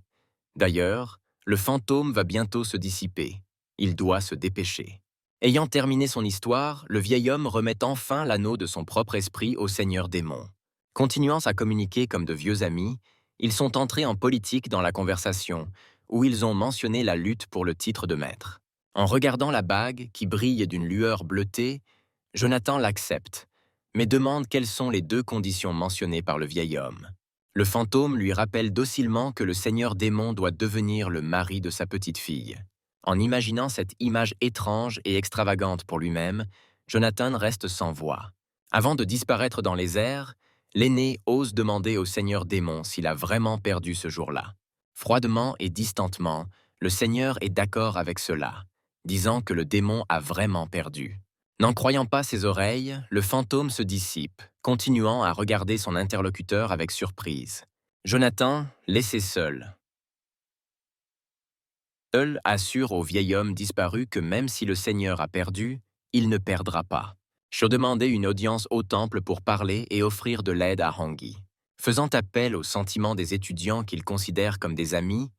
D'ailleurs, le fantôme va bientôt se dissiper. Il doit se dépêcher. Ayant terminé son histoire, le vieil homme remet enfin l'anneau de son propre esprit au seigneur démon. Continuant à communiquer comme de vieux amis, ils sont entrés en politique dans la conversation, où ils ont mentionné la lutte pour le titre de maître. En regardant la bague, qui brille d'une lueur bleutée, Jonathan l'accepte, mais demande quelles sont les deux conditions mentionnées par le vieil homme. Le fantôme lui rappelle docilement que le seigneur démon doit devenir le mari de sa petite-fille. En imaginant cette image étrange et extravagante pour lui-même, Jonathan reste sans voix. Avant de disparaître dans les airs, l'aîné ose demander au seigneur démon s'il a vraiment perdu ce jour-là. Froidement et distantement, le seigneur est d'accord avec cela, disant que le démon a vraiment perdu. N'en croyant pas ses oreilles, le fantôme se dissipe, continuant à regarder son interlocuteur avec surprise. Jonathan, laissé seul, assure au vieil homme disparu que même si le Seigneur a perdu, il ne perdra pas. Je demandais une audience au temple pour parler et offrir de l'aide à Hangi. Faisant appel aux sentiments des étudiants qu'il considère comme des amis,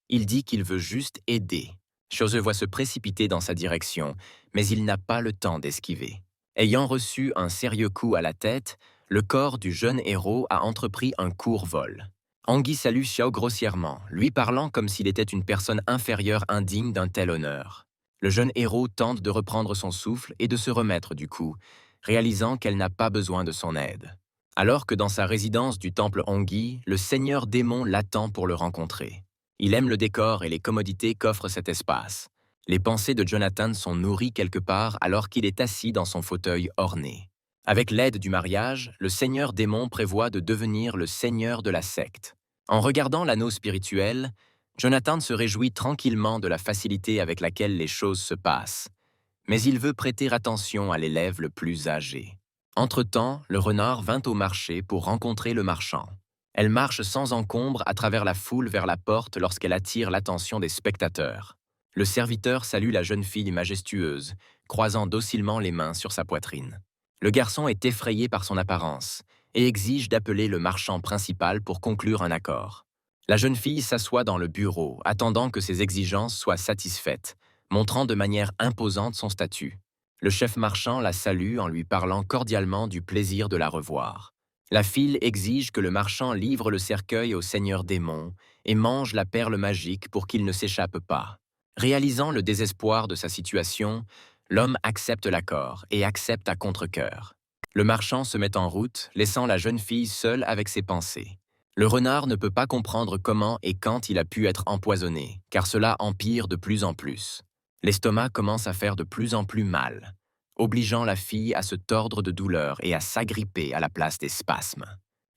il dit qu'il veut juste aider. Chose voit se précipiter dans sa direction, mais il n'a pas le temps d'esquiver. Ayant reçu un sérieux coup à la tête, le corps du jeune héros a entrepris un court vol. Hangi salue Xiao grossièrement, lui parlant comme s'il était une personne inférieure indigne d'un tel honneur. Le jeune héros tente de reprendre son souffle et de se remettre du coup, réalisant qu'elle n'a pas besoin de son aide. Alors que dans sa résidence du temple Hangi, le seigneur démon l'attend pour le rencontrer. Il aime le décor et les commodités qu'offre cet espace. Les pensées de Jonathan sont nourries quelque part alors qu'il est assis dans son fauteuil orné. Avec l'aide du mariage, le seigneur démon prévoit de devenir le seigneur de la secte. En regardant l'anneau spirituel, Jonathan se réjouit tranquillement de la facilité avec laquelle les choses se passent. Mais il veut prêter attention à l'élève le plus âgé. Entre-temps, le renard vint au marché pour rencontrer le marchand. Elle marche sans encombre à travers la foule vers la porte lorsqu'elle attire l'attention des spectateurs. Le serviteur salue la jeune fille majestueuse, croisant docilement les mains sur sa poitrine. Le garçon est effrayé par son apparence et exige d'appeler le marchand principal pour conclure un accord. La jeune fille s'assoit dans le bureau, attendant que ses exigences soient satisfaites, montrant de manière imposante son statut. Le chef marchand la salue en lui parlant cordialement du plaisir de la revoir. La fille exige que le marchand livre le cercueil au seigneur démon et mange la perle magique pour qu'il ne s'échappe pas. Réalisant le désespoir de sa situation, l'homme accepte l'accord et accepte à contre-cœur. Le marchand se met en route, laissant la jeune fille seule avec ses pensées. Le renard ne peut pas comprendre comment et quand il a pu être empoisonné, car cela empire de plus en plus. L'estomac commence à faire de plus en plus mal, obligeant la fille à se tordre de douleur et à s'agripper à la place des spasmes.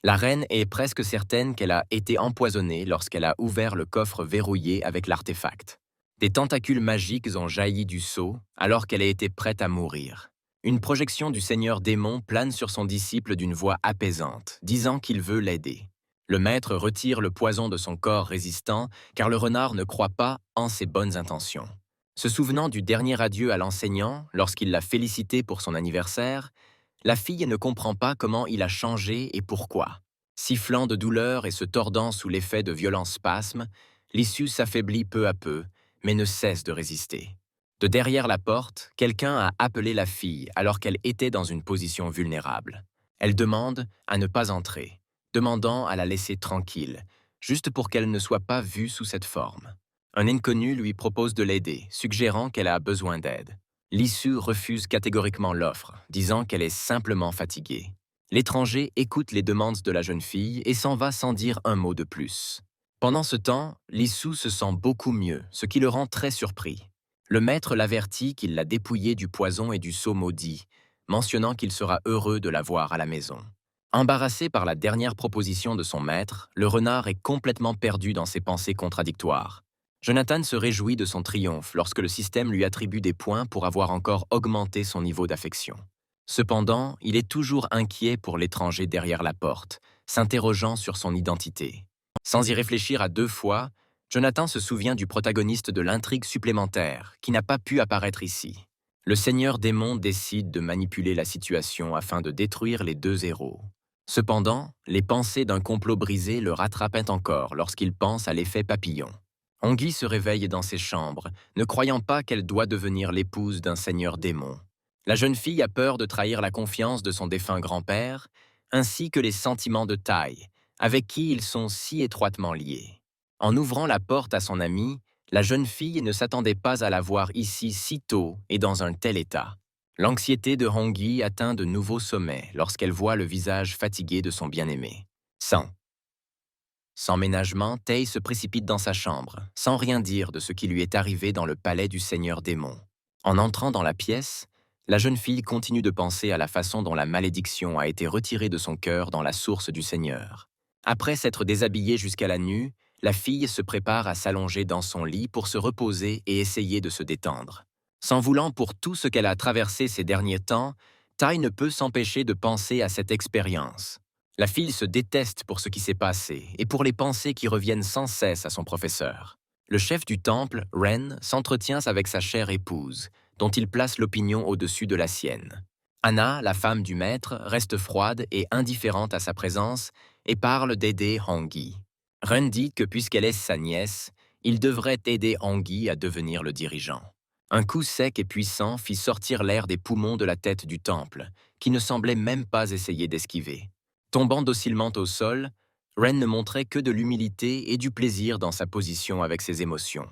La reine est presque certaine qu'elle a été empoisonnée lorsqu'elle a ouvert le coffre verrouillé avec l'artefact. Des tentacules magiques ont jailli du seau alors qu'elle a été prête à mourir. Une projection du seigneur démon plane sur son disciple d'une voix apaisante, disant qu'il veut l'aider. Le maître retire le poison de son corps résistant car le renard ne croit pas en ses bonnes intentions. Se souvenant du dernier adieu à l'enseignant lorsqu'il l'a félicité pour son anniversaire, la fille ne comprend pas comment il a changé et pourquoi. Sifflant de douleur et se tordant sous l'effet de violents spasmes, l'issue s'affaiblit peu à peu, mais ne cesse de résister. De derrière la porte, quelqu'un a appelé la fille alors qu'elle était dans une position vulnérable. Elle demande à ne pas entrer, demandant à la laisser tranquille, juste pour qu'elle ne soit pas vue sous cette forme. Un inconnu lui propose de l'aider, suggérant qu'elle a besoin d'aide. L'issue refuse catégoriquement l'offre, disant qu'elle est simplement fatiguée. L'étranger écoute les demandes de la jeune fille et s'en va sans dire un mot de plus. Pendant ce temps, Lissou se sent beaucoup mieux, ce qui le rend très surpris. Le maître l'avertit qu'il l'a dépouillée du poison et du sceau maudit, mentionnant qu'il sera heureux de la voir à la maison. Embarrassé par la dernière proposition de son maître, le renard est complètement perdu dans ses pensées contradictoires. Jonathan se réjouit de son triomphe lorsque le système lui attribue des points pour avoir encore augmenté son niveau d'affection. Cependant, il est toujours inquiet pour l'étranger derrière la porte, s'interrogeant sur son identité. Sans y réfléchir à deux fois, Jonathan se souvient du protagoniste de l'intrigue supplémentaire, qui n'a pas pu apparaître ici. Le Seigneur Démon décide de manipuler la situation afin de détruire les deux héros. Cependant, les pensées d'un complot brisé le rattrapent encore lorsqu'il pense à l'effet papillon. Anguille se réveille dans ses chambres, ne croyant pas qu'elle doit devenir l'épouse d'un seigneur démon. La jeune fille a peur de trahir la confiance de son défunt grand-père, ainsi que les sentiments de Tai, avec qui ils sont si étroitement liés. En ouvrant la porte à son ami, la jeune fille ne s'attendait pas à la voir ici si tôt et dans un tel état. L'anxiété de Hongyi atteint de nouveaux sommets lorsqu'elle voit le visage fatigué de son bien-aimé. Sans ménagement, Tae se précipite dans sa chambre, sans rien dire de ce qui lui est arrivé dans le palais du Seigneur Démon. En entrant dans la pièce, la jeune fille continue de penser à la façon dont la malédiction a été retirée de son cœur dans la source du Seigneur. Après s'être déshabillée jusqu'à la nuque, la fille se prépare à s'allonger dans son lit pour se reposer et essayer de se détendre. S'en voulant pour tout ce qu'elle a traversé ces derniers temps, Tai ne peut s'empêcher de penser à cette expérience. La fille se déteste pour ce qui s'est passé et pour les pensées qui reviennent sans cesse à son professeur. Le chef du temple, Ren, s'entretient avec sa chère épouse, dont il place l'opinion au-dessus de la sienne. Anna, la femme du maître, reste froide et indifférente à sa présence et parle d'aider Hongyi. Ren dit que puisqu'elle est sa nièce, il devrait aider Hongyi à devenir le dirigeant. Un coup sec et puissant fit sortir l'air des poumons de la tête du temple, qui ne semblait même pas essayer d'esquiver. Tombant docilement au sol, Ren ne montrait que de l'humilité et du plaisir dans sa position avec ses émotions.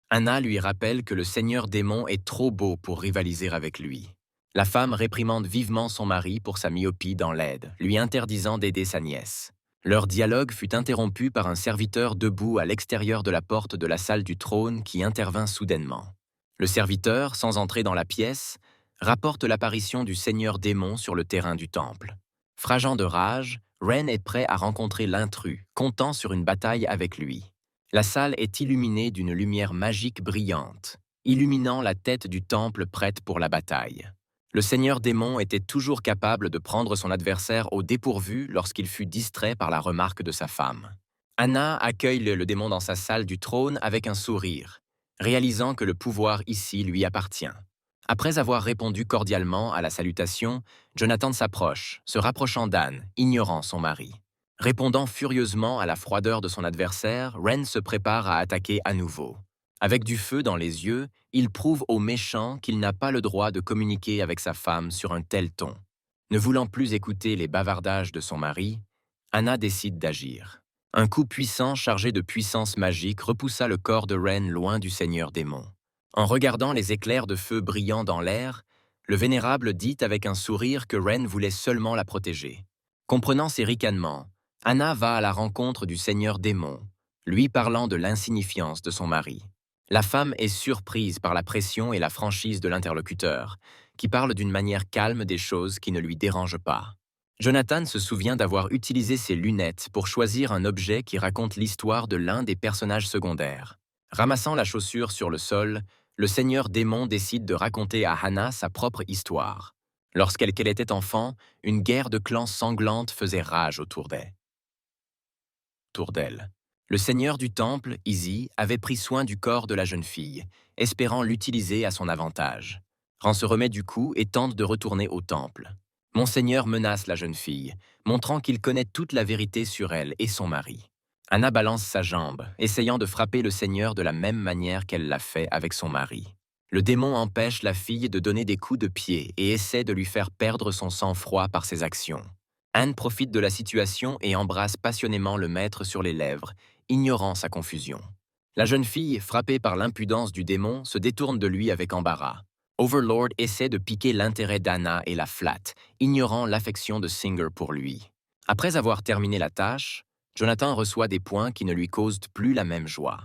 Anna lui rappelle que le Seigneur Démon est trop beau pour rivaliser avec lui. La femme réprimande vivement son mari pour sa myopie dans l'aide, lui interdisant d'aider sa nièce. Leur dialogue fut interrompu par un serviteur debout à l'extérieur de la porte de la salle du trône qui intervint soudainement. Le serviteur, sans entrer dans la pièce, rapporte l'apparition du Seigneur Démon sur le terrain du temple. Frageant de rage, Ren est prêt à rencontrer l'intrus, comptant sur une bataille avec lui. La salle est illuminée d'une lumière magique brillante, illuminant la tête du temple prête pour la bataille. Le Seigneur Démon était toujours capable de prendre son adversaire au dépourvu lorsqu'il fut distrait par la remarque de sa femme. Anna accueille le démon dans sa salle du trône avec un sourire, réalisant que le pouvoir ici lui appartient. Après avoir répondu cordialement à la salutation, Jonathan s'approche, se rapprochant d'Anne, ignorant son mari. Répondant furieusement à la froideur de son adversaire, Ren se prépare à attaquer à nouveau. Avec du feu dans les yeux, il prouve au méchant qu'il n'a pas le droit de communiquer avec sa femme sur un tel ton. Ne voulant plus écouter les bavardages de son mari, Anna décide d'agir. Un coup puissant chargé de puissance magique repoussa le corps de Ren loin du Seigneur Démon. En regardant les éclairs de feu brillant dans l'air, le vénérable dit avec un sourire que Ren voulait seulement la protéger. Comprenant ses ricanements, Anna va à la rencontre du Seigneur Démon, lui parlant de l'insignifiance de son mari. La femme est surprise par la pression et la franchise de l'interlocuteur, qui parle d'une manière calme des choses qui ne lui dérangent pas. Jonathan se souvient d'avoir utilisé ses lunettes pour choisir un objet qui raconte l'histoire de l'un des personnages secondaires. Ramassant la chaussure sur le sol, le Seigneur Démon décide de raconter à Hannah sa propre histoire. Lorsqu'elle était enfant, une guerre de clans sanglante faisait rage autour d'elle. Le seigneur du temple, Izzy, avait pris soin du corps de la jeune fille, espérant l'utiliser à son avantage. Ran se remet du coup et tente de retourner au temple. Monseigneur menace la jeune fille, montrant qu'il connaît toute la vérité sur elle et son mari. Anna balance sa jambe, essayant de frapper le Seigneur de la même manière qu'elle l'a fait avec son mari. Le démon empêche la fille de donner des coups de pied et essaie de lui faire perdre son sang-froid par ses actions. Anne profite de la situation et embrasse passionnément le maître sur les lèvres, ignorant sa confusion. La jeune fille, frappée par l'impudence du démon, se détourne de lui avec embarras. Overlord essaie de piquer l'intérêt d'Anna et la flatte, ignorant l'affection de Singer pour lui. Après avoir terminé la tâche, Jonathan reçoit des points qui ne lui causent plus la même joie.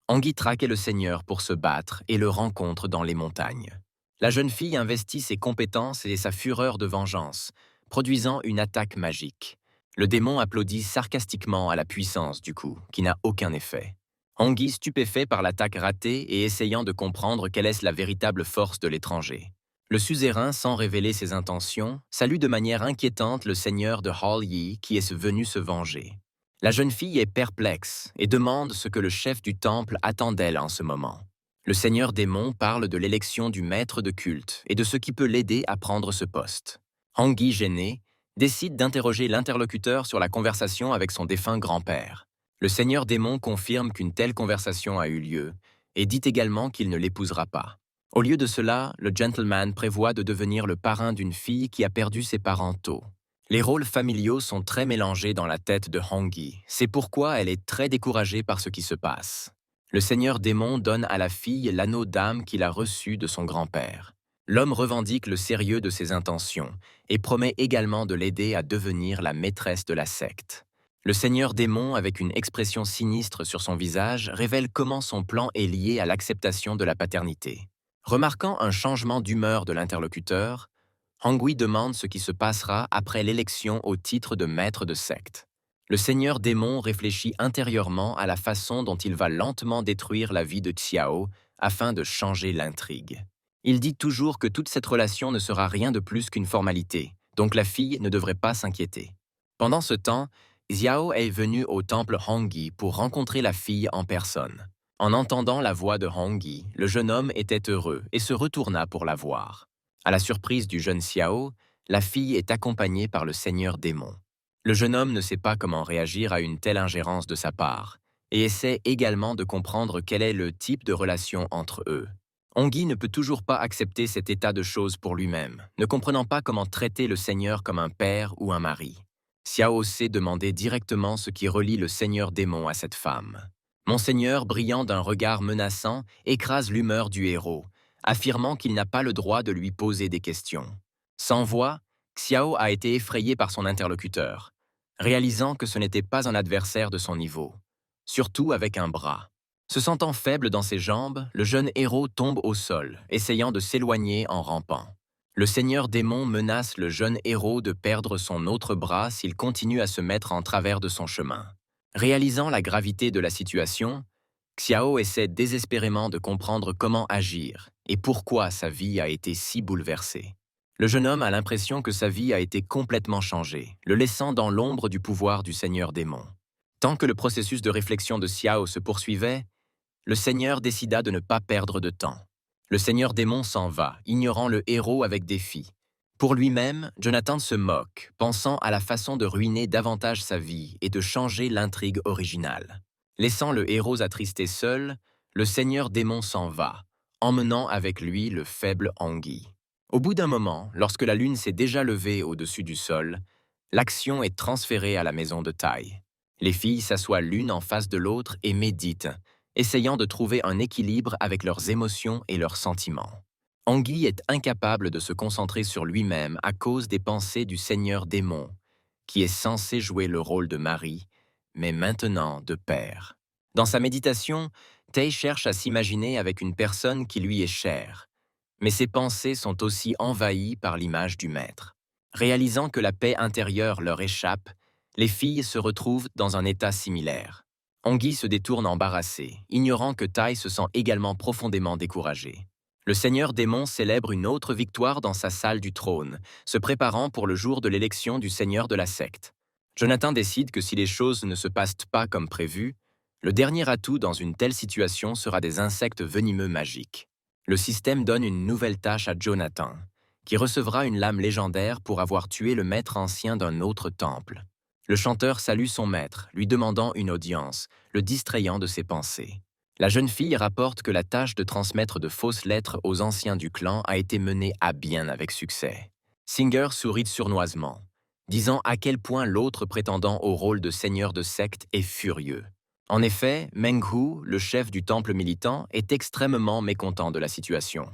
Anguille traque le Seigneur pour se battre et le rencontre dans les montagnes. La jeune fille investit ses compétences et sa fureur de vengeance, produisant une attaque magique. Le démon applaudit sarcastiquement à la puissance du coup, qui n'a aucun effet. Hongyi stupéfait par l'attaque ratée et essayant de comprendre quelle est la véritable force de l'étranger. Le suzerain, sans révéler ses intentions, salue de manière inquiétante le seigneur de Hall Yi qui est venu se venger. La jeune fille est perplexe et demande ce que le chef du temple attend d'elle en ce moment. Le seigneur démon parle de l'élection du maître de culte et de ce qui peut l'aider à prendre ce poste. Hongyi, gêné, décide d'interroger l'interlocuteur sur la conversation avec son défunt grand-père. Le seigneur démon confirme qu'une telle conversation a eu lieu et dit également qu'il ne l'épousera pas. Au lieu de cela, le gentleman prévoit de devenir le parrain d'une fille qui a perdu ses parents tôt. Les rôles familiaux sont très mélangés dans la tête de Hongyi, c'est pourquoi elle est très découragée par ce qui se passe. Le seigneur démon donne à la fille l'anneau d'âme qu'il a reçu de son grand-père. L'homme revendique le sérieux de ses intentions et promet également de l'aider à devenir la maîtresse de la secte. Le seigneur démon, avec une expression sinistre sur son visage, révèle comment son plan est lié à l'acceptation de la paternité. Remarquant un changement d'humeur de l'interlocuteur, Hongyi demande ce qui se passera après l'élection au titre de maître de secte. Le seigneur démon réfléchit intérieurement à la façon dont il va lentement détruire la vie de Xiao afin de changer l'intrigue. Il dit toujours que toute cette relation ne sera rien de plus qu'une formalité, donc la fille ne devrait pas s'inquiéter. Pendant ce temps, Xiao est venu au temple Hongyi pour rencontrer la fille en personne. En entendant la voix de Hongyi, le jeune homme était heureux et se retourna pour la voir. À la surprise du jeune Xiao, la fille est accompagnée par le seigneur démon. Le jeune homme ne sait pas comment réagir à une telle ingérence de sa part et essaie également de comprendre quel est le type de relation entre eux. Hongyi ne peut toujours pas accepter cet état de choses pour lui-même, ne comprenant pas comment traiter le seigneur comme un père ou un mari. Xiao sait demander directement ce qui relie le seigneur démon à cette femme. Monseigneur, brillant d'un regard menaçant, écrase l'humeur du héros, affirmant qu'il n'a pas le droit de lui poser des questions. Sans voix, Xiao a été effrayé par son interlocuteur, réalisant que ce n'était pas un adversaire de son niveau, surtout avec un bras. Se sentant faible dans ses jambes, le jeune héros tombe au sol, essayant de s'éloigner en rampant. Le seigneur démon menace le jeune héros de perdre son autre bras s'il continue à se mettre en travers de son chemin. Réalisant la gravité de la situation, Xiao essaie désespérément de comprendre comment agir et pourquoi sa vie a été si bouleversée. Le jeune homme a l'impression que sa vie a été complètement changée, le laissant dans l'ombre du pouvoir du seigneur démon. Tant que le processus de réflexion de Xiao se poursuivait, le seigneur décida de ne pas perdre de temps. Le seigneur démon s'en va, ignorant le héros avec défi. Pour lui-même, Jonathan se moque, pensant à la façon de ruiner davantage sa vie et de changer l'intrigue originale. Laissant le héros attristé seul, le seigneur démon s'en va, emmenant avec lui le faible Hongyi. Au bout d'un moment, lorsque la lune s'est déjà levée au-dessus du sol, l'action est transférée à la maison de Tai. Les filles s'assoient l'une en face de l'autre et méditent, essayant de trouver un équilibre avec leurs émotions et leurs sentiments. Hongyi est incapable de se concentrer sur lui-même à cause des pensées du seigneur démon, qui est censé jouer le rôle de mari, mais maintenant de père. Dans sa méditation, Tei cherche à s'imaginer avec une personne qui lui est chère, mais ses pensées sont aussi envahies par l'image du maître. Réalisant que la paix intérieure leur échappe, les filles se retrouvent dans un état similaire. Hongyi se détourne embarrassé, ignorant que Tai se sent également profondément découragé. Le seigneur démon célèbre une autre victoire dans sa salle du trône, se préparant pour le jour de l'élection du seigneur de la secte. Jonathan décide que si les choses ne se passent pas comme prévu, le dernier atout dans une telle situation sera des insectes venimeux magiques. Le système donne une nouvelle tâche à Jonathan, qui recevra une lame légendaire pour avoir tué le maître ancien d'un autre temple. Le chanteur salue son maître, lui demandant une audience, le distrayant de ses pensées. La jeune fille rapporte que la tâche de transmettre de fausses lettres aux anciens du clan a été menée à bien avec succès. Singer sourit sournoisement, disant à quel point l'autre prétendant au rôle de seigneur de secte est furieux. En effet, Meng Hu, le chef du temple militant, est extrêmement mécontent de la situation.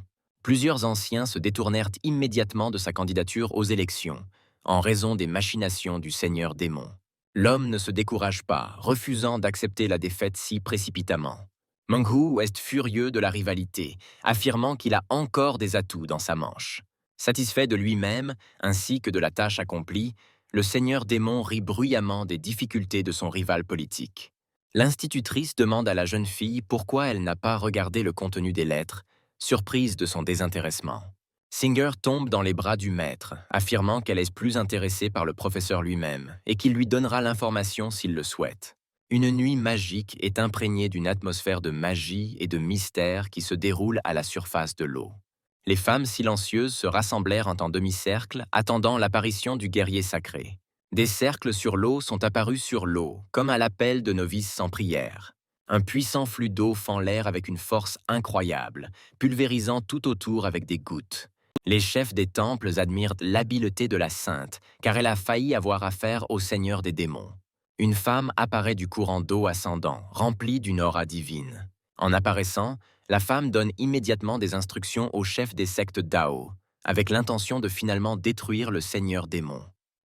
Plusieurs anciens se détournèrent immédiatement de sa candidature aux élections, en raison des machinations du seigneur démon. L'homme ne se décourage pas, refusant d'accepter la défaite si précipitamment. Meng Hu est furieux de la rivalité, affirmant qu'il a encore des atouts dans sa manche. Satisfait de lui-même, ainsi que de la tâche accomplie, le seigneur démon rit bruyamment des difficultés de son rival politique. L'institutrice demande à la jeune fille pourquoi elle n'a pas regardé le contenu des lettres, surprise de son désintéressement. Singer tombe dans les bras du maître, affirmant qu'elle est plus intéressée par le professeur lui-même et qu'il lui donnera l'information s'il le souhaite. Une nuit magique est imprégnée d'une atmosphère de magie et de mystère qui se déroule à la surface de l'eau. Les femmes silencieuses se rassemblèrent en demi-cercle, attendant l'apparition du guerrier sacré. Des cercles sur l'eau sont apparus sur l'eau, comme à l'appel de novices sans prière. Un puissant flux d'eau fend l'air avec une force incroyable, pulvérisant tout autour avec des gouttes. Les chefs des temples admirent l'habileté de la sainte, car elle a failli avoir affaire au seigneur des démons. Une femme apparaît du courant d'eau ascendant, remplie d'une aura divine. En apparaissant, la femme donne immédiatement des instructions au chef des sectes Dao, avec l'intention de finalement détruire le seigneur démon.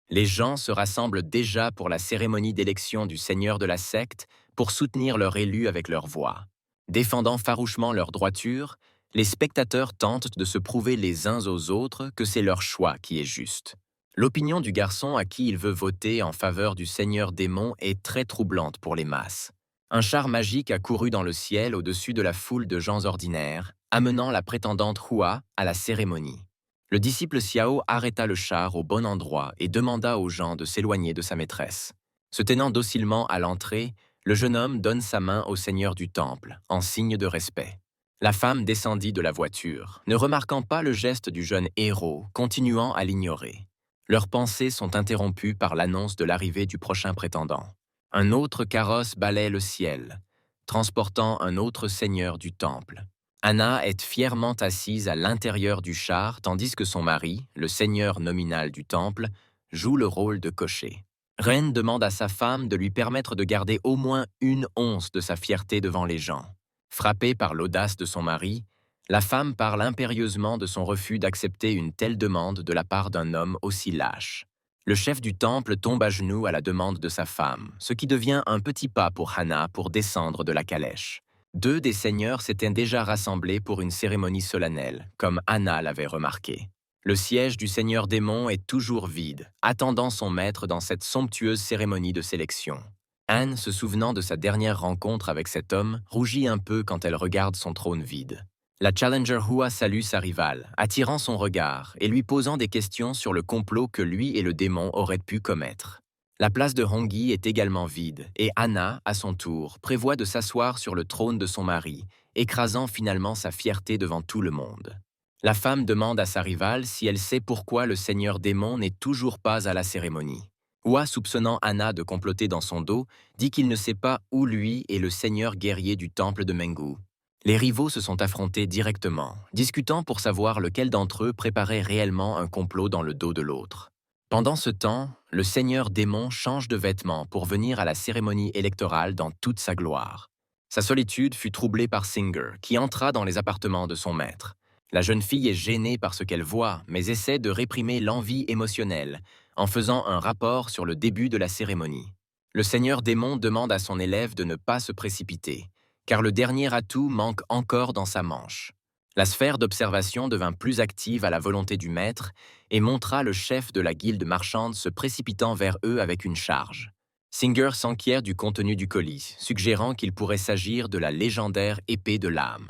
Les gens se rassemblent déjà pour la cérémonie d'élection du seigneur de la secte pour soutenir leur élu avec leur voix. Défendant farouchement leur droiture, les spectateurs tentent de se prouver les uns aux autres que c'est leur choix qui est juste. L'opinion du garçon à qui il veut voter en faveur du seigneur démon est très troublante pour les masses. Un char magique a couru dans le ciel au-dessus de la foule de gens ordinaires, amenant la prétendante Hua à la cérémonie. Le disciple Xiao arrêta le char au bon endroit et demanda aux gens de s'éloigner de sa maîtresse. Se tenant docilement à l'entrée, le jeune homme donne sa main au seigneur du temple, en signe de respect. La femme descendit de la voiture, ne remarquant pas le geste du jeune héros, continuant à l'ignorer. Leurs pensées sont interrompues par l'annonce de l'arrivée du prochain prétendant. Un autre carrosse balaie le ciel, transportant un autre seigneur du temple. Anna est fièrement assise à l'intérieur du char tandis que son mari, le seigneur nominal du temple, joue le rôle de cocher. Ren demande à sa femme de lui permettre de garder au moins une once de sa fierté devant les gens. Frappée par l'audace de son mari, la femme parle impérieusement de son refus d'accepter une telle demande de la part d'un homme aussi lâche. Le chef du temple tombe à genoux à la demande de sa femme, ce qui devient un petit pas pour Hannah pour descendre de la calèche. 2 des seigneurs s'étaient déjà rassemblés pour une cérémonie solennelle, comme Hannah l'avait remarqué. Le siège du seigneur démon est toujours vide, attendant son maître dans cette somptueuse cérémonie de sélection. Anne, se souvenant de sa dernière rencontre avec cet homme, rougit un peu quand elle regarde son trône vide. La Challenger Hua salue sa rivale, attirant son regard et lui posant des questions sur le complot que lui et le démon auraient pu commettre. La place de Hongyi est également vide et Anna, à son tour, prévoit de s'asseoir sur le trône de son mari, écrasant finalement sa fierté devant tout le monde. La femme demande à sa rivale si elle sait pourquoi le seigneur démon n'est toujours pas à la cérémonie. Hua, soupçonnant Anna de comploter dans son dos, dit qu'il ne sait pas où lui et le seigneur guerrier du temple de Mengu. Les rivaux se sont affrontés directement, discutant pour savoir lequel d'entre eux préparait réellement un complot dans le dos de l'autre. Pendant ce temps, le seigneur démon change de vêtements pour venir à la cérémonie électorale dans toute sa gloire. Sa solitude fut troublée par Singer, qui entra dans les appartements de son maître. La jeune fille est gênée par ce qu'elle voit, mais essaie de réprimer l'envie émotionnelle, en faisant un rapport sur le début de la cérémonie. Le seigneur démon demande à son élève de ne pas se précipiter, car le dernier atout manque encore dans sa manche. La sphère d'observation devint plus active à la volonté du maître et montra le chef de la guilde marchande se précipitant vers eux avec une charge. Singer s'enquiert du contenu du colis, suggérant qu'il pourrait s'agir de la légendaire épée de l'âme.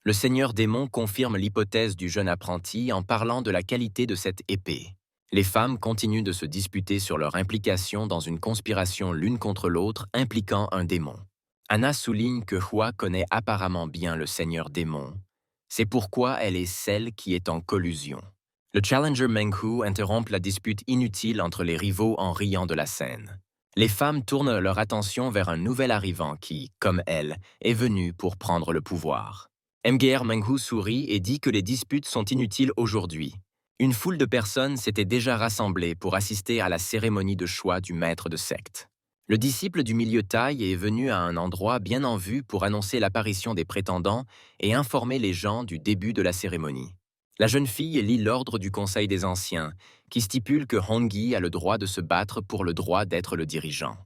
Le seigneur démon confirme l'hypothèse du jeune apprenti en parlant de la qualité de cette épée. Les femmes continuent de se disputer sur leur implication dans une conspiration l'une contre l'autre impliquant un démon. Anna souligne que Hua connaît apparemment bien le seigneur démon. C'est pourquoi elle est celle qui est en collusion. Le Challenger Menghu interrompt la dispute inutile entre les rivaux en riant de la scène. Les femmes tournent leur attention vers un nouvel arrivant qui, comme elle, est venu pour prendre le pouvoir. Mgr Menghu sourit et dit que les disputes sont inutiles aujourd'hui. Une foule de personnes s'était déjà rassemblée pour assister à la cérémonie de choix du maître de secte. Le disciple du milieu taille est venu à un endroit bien en vue pour annoncer l'apparition des prétendants et informer les gens du début de la cérémonie. La jeune fille lit l'ordre du Conseil des Anciens, qui stipule que Hongyi a le droit de se battre pour le droit d'être le dirigeant.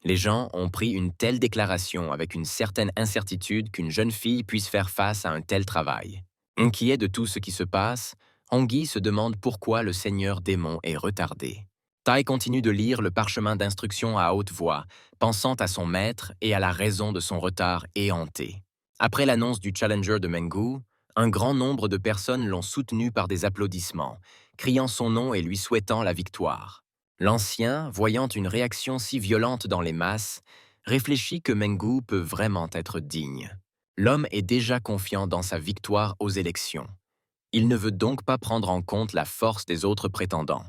Les gens ont pris une telle déclaration avec une certaine incertitude qu'une jeune fille puisse faire face à un tel travail. Inquiet de tout ce qui se passe, Hongyi se demande pourquoi le seigneur démon est retardé. Tai continue de lire le parchemin d'instructions à haute voix, pensant à son maître et à la raison de son retard éhonté. Après l'annonce du challenger de Mengu, un grand nombre de personnes l'ont soutenu par des applaudissements, criant son nom et lui souhaitant la victoire. L'ancien, voyant une réaction si violente dans les masses, réfléchit que Mengu peut vraiment être digne. L'homme est déjà confiant dans sa victoire aux élections. Il ne veut donc pas prendre en compte la force des autres prétendants.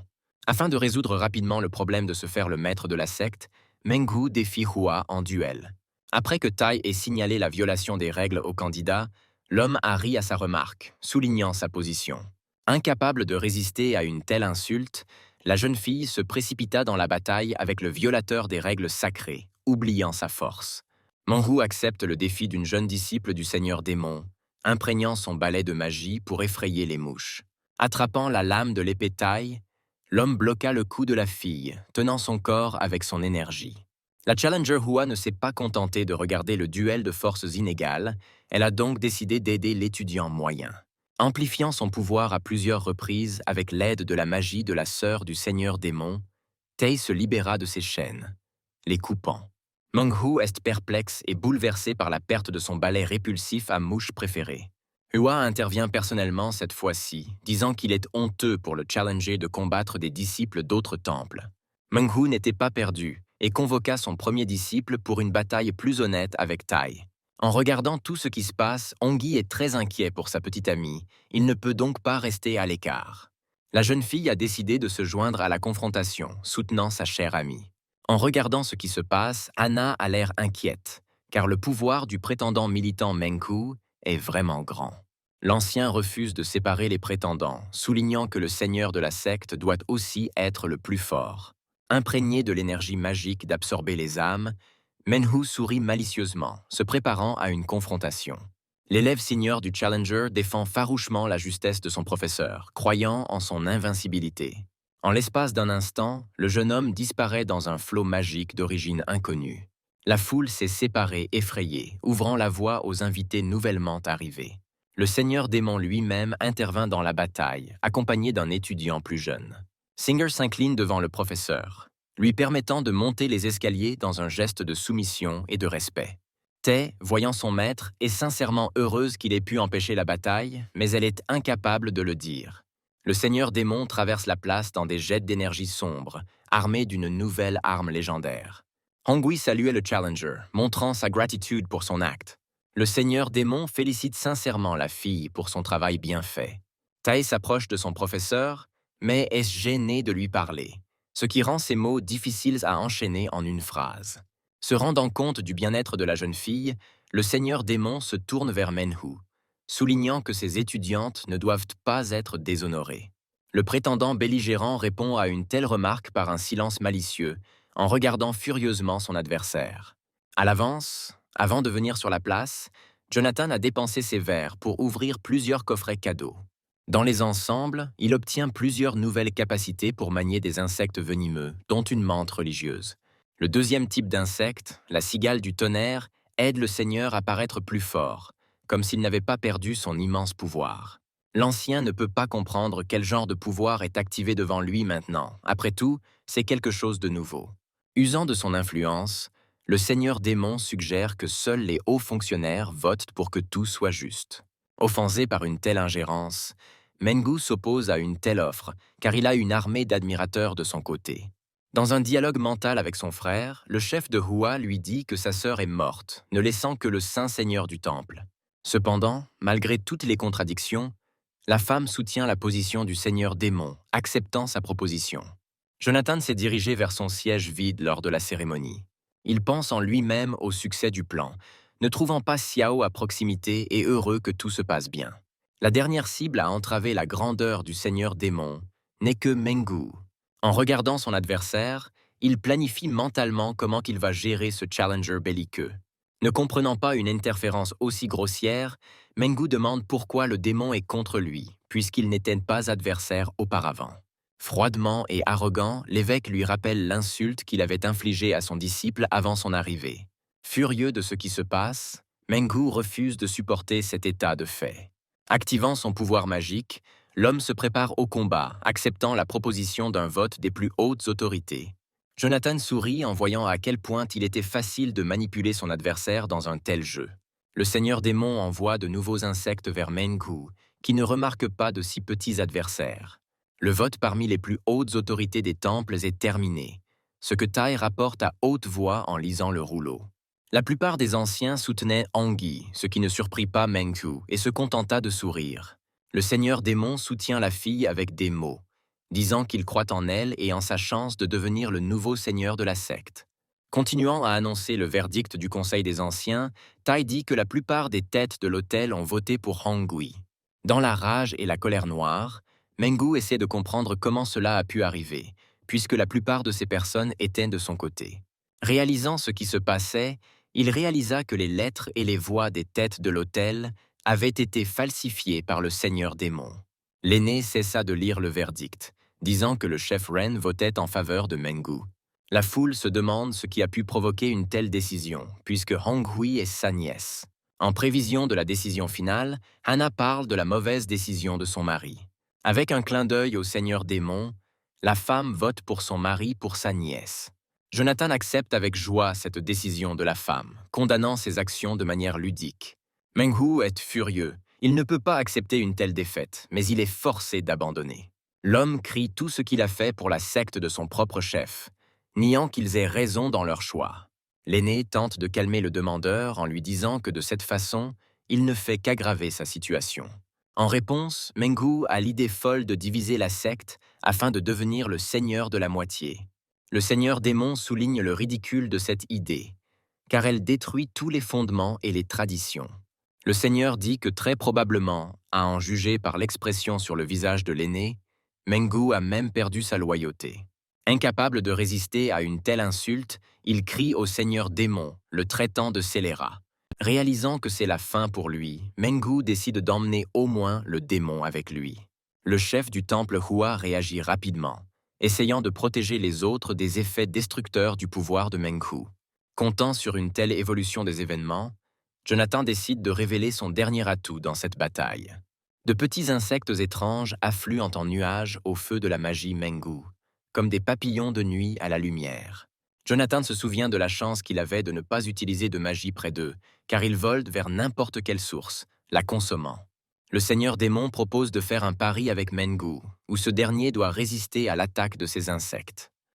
Afin de résoudre rapidement le problème de se faire le maître de la secte, Mengu défie Hua en duel. Après que Tai ait signalé la violation des règles au candidat, l'homme a ri à sa remarque, soulignant sa position. Incapable de résister à une telle insulte, la jeune fille se précipita dans la bataille avec le violateur des règles sacrées, oubliant sa force. Mengu accepte le défi d'une jeune disciple du Seigneur Démon, imprégnant son balai de magie pour effrayer les mouches. Attrapant la lame de l'épée Tai, l'homme bloqua le cou de la fille, tenant son corps avec son énergie. La Challenger Hua ne s'est pas contentée de regarder le duel de forces inégales, elle a donc décidé d'aider l'étudiant moyen. Amplifiant son pouvoir à plusieurs reprises avec l'aide de la magie de la sœur du Seigneur Démon, Tai se libéra de ses chaînes, les coupant. Mengu est perplexe et bouleversé par la perte de son balai répulsif à mouche préféré. Hua intervient personnellement cette fois-ci, disant qu'il est honteux pour le challenger de combattre des disciples d'autres temples. Mengu n'était pas perdu et convoqua son premier disciple pour une bataille plus honnête avec Tai. En regardant tout ce qui se passe, Hongyi est très inquiet pour sa petite amie, il ne peut donc pas rester à l'écart. La jeune fille a décidé de se joindre à la confrontation, soutenant sa chère amie. En regardant ce qui se passe, Anna a l'air inquiète, car le pouvoir du prétendant militant Mengu est vraiment grand. L'ancien refuse de séparer les prétendants, soulignant que le seigneur de la secte doit aussi être le plus fort. Imprégné de l'énergie magique d'absorber les âmes, Menhu sourit malicieusement, se préparant à une confrontation. L'élève senior du Challenger défend farouchement la justesse de son professeur, croyant en son invincibilité. En l'espace d'un instant, le jeune homme disparaît dans un flot magique d'origine inconnue. La foule s'est séparée effrayée, ouvrant la voie aux invités nouvellement arrivés. Le Seigneur Démon lui-même intervint dans la bataille, accompagné d'un étudiant plus jeune. Singer s'incline devant le professeur, lui permettant de monter les escaliers dans un geste de soumission et de respect. Tai, voyant son maître, est sincèrement heureuse qu'il ait pu empêcher la bataille, mais elle est incapable de le dire. Le Seigneur Démon traverse la place dans des jets d'énergie sombre, armé d'une nouvelle arme légendaire. Hongyi saluait le Challenger, montrant sa gratitude pour son acte. Le Seigneur Démon félicite sincèrement la fille pour son travail bien fait. Tai s'approche de son professeur, mais est gêné de lui parler, ce qui rend ses mots difficiles à enchaîner en une phrase. Se rendant compte du bien-être de la jeune fille, le Seigneur Démon se tourne vers Menhu, soulignant que ses étudiantes ne doivent pas être déshonorées. Le prétendant belligérant répond à une telle remarque par un silence malicieux, en regardant furieusement son adversaire. À l'avance, avant de venir sur la place, Jonathan a dépensé ses verres pour ouvrir plusieurs coffrets cadeaux. Dans les ensembles, il obtient plusieurs nouvelles capacités pour manier des insectes venimeux, dont une menthe religieuse. Le deuxième type d'insecte, la cigale du tonnerre, aide le Seigneur à paraître plus fort, comme s'il n'avait pas perdu son immense pouvoir. L'ancien ne peut pas comprendre quel genre de pouvoir est activé devant lui maintenant. Après tout, c'est quelque chose de nouveau. Usant de son influence, le Seigneur Démon suggère que seuls les hauts fonctionnaires votent pour que tout soit juste. Offensé par une telle ingérence, Mengu s'oppose à une telle offre, car il a une armée d'admirateurs de son côté. Dans un dialogue mental avec son frère, le chef de Hua lui dit que sa sœur est morte, ne laissant que le saint seigneur du temple. Cependant, malgré toutes les contradictions, la femme soutient la position du Seigneur Démon, acceptant sa proposition. Jonathan s'est dirigé vers son siège vide lors de la cérémonie. Il pense en lui-même au succès du plan, ne trouvant pas Xiao à proximité et heureux que tout se passe bien. La dernière cible à entraver la grandeur du Seigneur Démon n'est que Mengu. En regardant son adversaire, il planifie mentalement comment il va gérer ce challenger belliqueux. Ne comprenant pas une interférence aussi grossière, Mengu demande pourquoi le démon est contre lui, puisqu'il n'était pas adversaire auparavant. Froidement et arrogant, l'évêque lui rappelle l'insulte qu'il avait infligée à son disciple avant son arrivée. Furieux de ce qui se passe, Mengu refuse de supporter cet état de fait. Activant son pouvoir magique, l'homme se prépare au combat, acceptant la proposition d'un vote des plus hautes autorités. Jonathan sourit en voyant à quel point il était facile de manipuler son adversaire dans un tel jeu. Le seigneur démon envoie de nouveaux insectes vers Mengu, qui ne remarque pas de si petits adversaires. Le vote parmi les plus hautes autorités des temples est terminé, ce que Tai rapporte à haute voix en lisant le rouleau. La plupart des anciens soutenaient Anguille, ce qui ne surprit pas Mengu, et se contenta de sourire. Le seigneur démon soutient la fille avec des mots, disant qu'il croit en elle et en sa chance de devenir le nouveau seigneur de la secte. Continuant à annoncer le verdict du Conseil des Anciens, Tai dit que la plupart des têtes de l'autel ont voté pour Hongui. Dans la rage et la colère noire, Mengu essaie de comprendre comment cela a pu arriver, puisque la plupart de ces personnes étaient de son côté. Réalisant ce qui se passait, il réalisa que les lettres et les voix des têtes de l'autel avaient été falsifiées par le seigneur démon. L'aîné cessa de lire le verdict, disant que le chef Ren votait en faveur de Mengu. La foule se demande ce qui a pu provoquer une telle décision, puisque Honghui est sa nièce. En prévision de la décision finale, Hannah parle de la mauvaise décision de son mari. Avec un clin d'œil au seigneur démon, la femme vote pour son mari pour sa nièce. Jonathan accepte avec joie cette décision de la femme, condamnant ses actions de manière ludique. Mengu est furieux. Il ne peut pas accepter une telle défaite, mais il est forcé d'abandonner. L'homme crie tout ce qu'il a fait pour la secte de son propre chef, niant qu'ils aient raison dans leur choix. L'aîné tente de calmer le demandeur en lui disant que de cette façon, il ne fait qu'aggraver sa situation. En réponse, Mengu a l'idée folle de diviser la secte afin de devenir le seigneur de la moitié. Le seigneur démon souligne le ridicule de cette idée, car elle détruit tous les fondements et les traditions. Le seigneur dit que très probablement, à en juger par l'expression sur le visage de l'aîné, Mengu a même perdu sa loyauté. Incapable de résister à une telle insulte, il crie au seigneur démon, le traitant de scélérat. Réalisant que c'est la fin pour lui, Mengu décide d'emmener au moins le démon avec lui. Le chef du temple Hua réagit rapidement, essayant de protéger les autres des effets destructeurs du pouvoir de Mengu. Comptant sur une telle évolution des événements, Jonathan décide de révéler son dernier atout dans cette bataille. De petits insectes étranges affluent en nuages au feu de la magie Mengu, comme des papillons de nuit à la lumière. Jonathan se souvient de la chance qu'il avait de ne pas utiliser de magie près d'eux, car ils volent vers n'importe quelle source, la consommant. Le seigneur démon propose de faire un pari avec Mengu, où ce dernier doit résister à l'attaque de ces insectes.